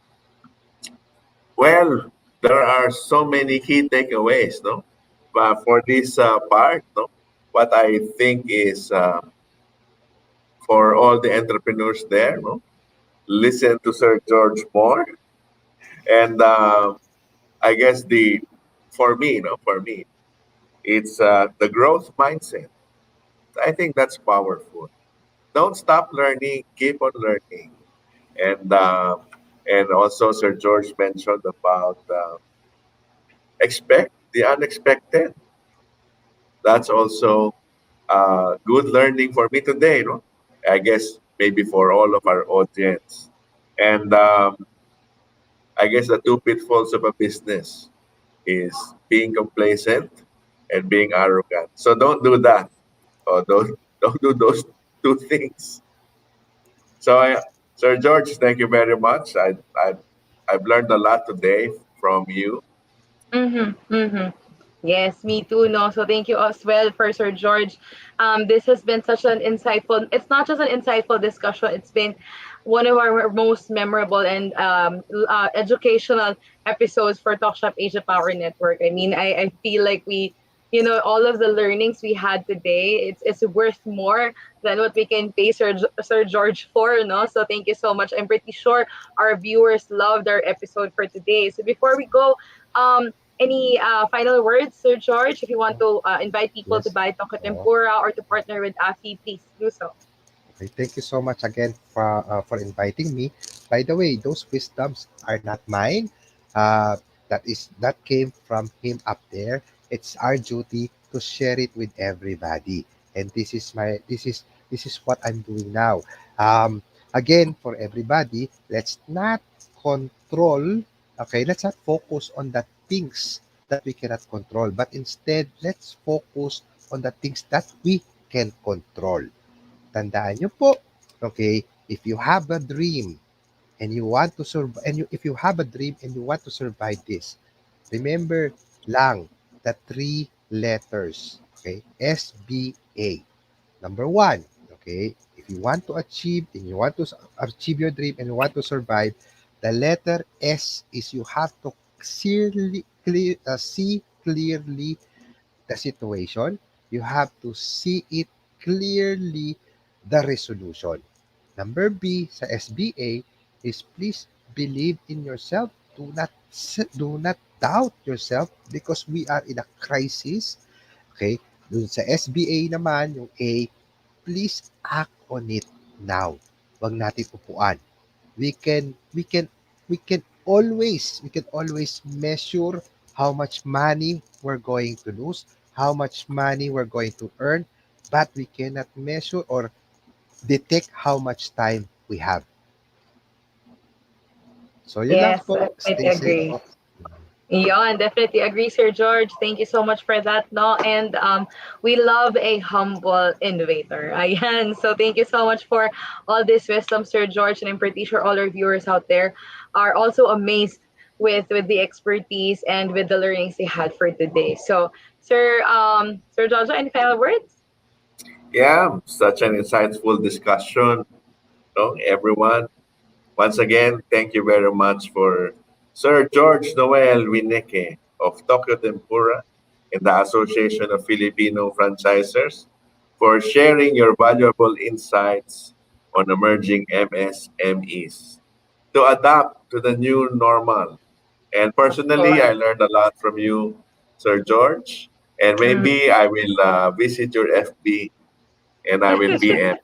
Well, there are so many key takeaways, no? But for this part, no, what I think is for all the entrepreneurs there, no, listen to Sir George more, and I guess the for me, no, for me, it's the growth mindset. I think that's powerful. Don't stop learning, keep on learning, and also Sir George mentioned about expect the unexpected. That's also good learning for me today, no? I guess maybe for all of our audience. And I guess the two pitfalls of a business is being complacent and being arrogant. So don't do that. Or don't do those two things. So, Sir George, thank you very much. I've learned a lot today from you. Mm-hmm. Mm-hmm. Yes, me too. No, so thank you as well for Sir George. This has been such an insightful. It's not just an insightful discussion. It's been one of our most memorable and educational episodes for Talk Shop Asia Power Network. I mean, I feel like we, all of the learnings we had today, it's worth more than what we can pay Sir George for. No, so thank you so much. I'm pretty sure our viewers loved our episode for today. So before we go, any final words, Sir George? If you want to invite people to Yes. buy Tempura or to partner with Afi, please do so. Okay, thank you so much again for inviting me. By the way, those wisdoms are not mine. That came from him up there. It's our duty to share it with everybody. And this is what I'm doing now. Again, for everybody, let's not control. Okay, let's not focus on the things that we cannot control, but instead let's focus on the things that we can control. Tandaan nyo po, okay, if you have a dream and you want to survive, if you have a dream and you want to survive this, remember lang the three letters, okay, SBA. Number one, okay, if you want to achieve and you want to achieve your dream and you want to survive, the letter S is you have to see clearly the situation, you have to see it clearly the resolution. Number B sa SBA is please believe in yourself. Do not doubt yourself because we are in a crisis. Okay? Dun sa SBA naman, yung A, please act on it now. Wag natin upuan. We can always measure how much money we're going to lose, how much money we're going to earn, but we cannot measure or detect how much time we have. So yun lang Yes, po. I Stay safe agree. po. Yeah, and definitely agree, Sir George. Thank you so much for that, no? And we love a humble innovator. Ayan. So thank you so much for all this wisdom, Sir George, and I'm pretty sure all our viewers out there are also amazed with the expertise and with the learnings they had for today. So, Sir George, any final words? Yeah, such an insightful discussion, no, everyone. Once again, thank you very much for Sir George Noel Wieneke of Tokyo Tempura and the Association of Filipino Franchisers for sharing your valuable insights on emerging MSMEs to adapt to the new normal. And Of personally, I course. learned a lot from you, Sir George. And Mm. maybe I will visit your FB and I will PM.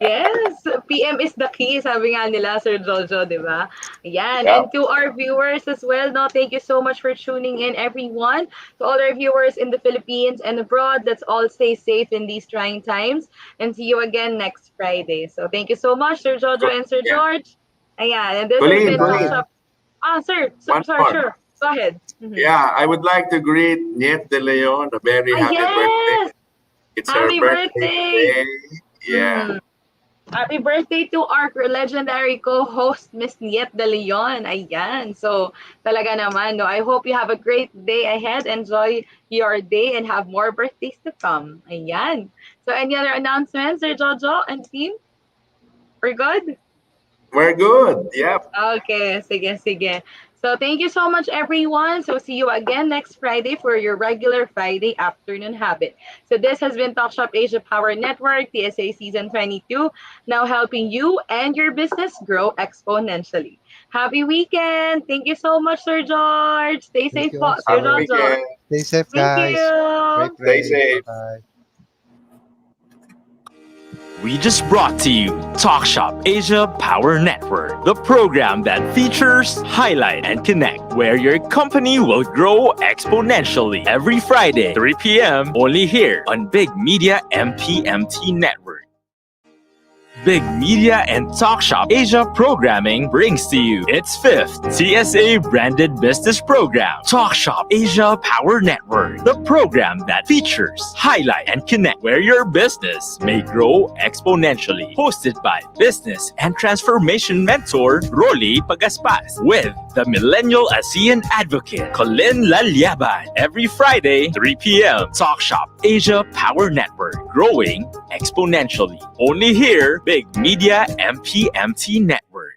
Yes, PM is the key, sabi nga nila, Sir Jojo, di ba? Ayan. Yeah. And to our viewers as well, no, thank you so much for tuning in, everyone. To all our viewers in the Philippines and abroad, let's all stay safe in these trying times. And see you again next Friday. So thank you so much, Sir Jojo and Sir Yeah. George. Ayan. And this has Colleen, been Talk Bye. Shop. Sir. one Sorry, more. sure. Go ahead. Mhm. Yeah, I would like to greet Niet De Leon a very happy birthday. Yes! It's her Happy birthday birthday! today. Yeah. Mhm. Happy birthday to our legendary co-host, Miss Niet De Leon. Ayan. So, talaga naman, no? I hope you have a great day ahead. Enjoy your day and have more birthdays to come. Ayan. So, any other announcements, Sir Jojo and team? We're good? We're good. Yep. Okay, sige, sige. So thank you so much, everyone. So see you again next Friday for your regular Friday afternoon habit. So this has been Talk Shop Asia Power Network, TSA Season 22, now helping you and your business grow exponentially. Happy weekend. Thank you so much, Sir George. Stay Thank safe you po, Sir Happy also. Jojo. weekend. Stay safe, Thank guys. Pray, you. Stay pray. safe. Bye. We just brought to you Talk Shop Asia Power Network, the program that features, highlight, and connect, where your company will grow exponentially every Friday, 3 p.m. only here on Big Media MPMT Network. Big Media and Talk Shop Asia Programming brings to you its 5th TSA branded business program, Talk Shop Asia Power Network, the program that features, highlight, and connect where your business may grow exponentially. Hosted by business and transformation mentor Rolly Pagaspas with the Millennial ASEAN advocate Colin Lalyaban every Friday, 3 p.m. Talk Shop Asia Power Network, growing exponentially. Only here, Big Media MPMT Network.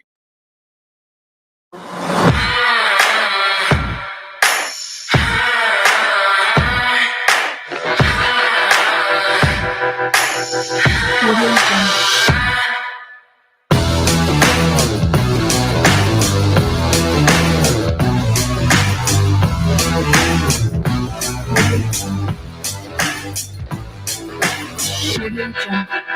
Audio Jungle.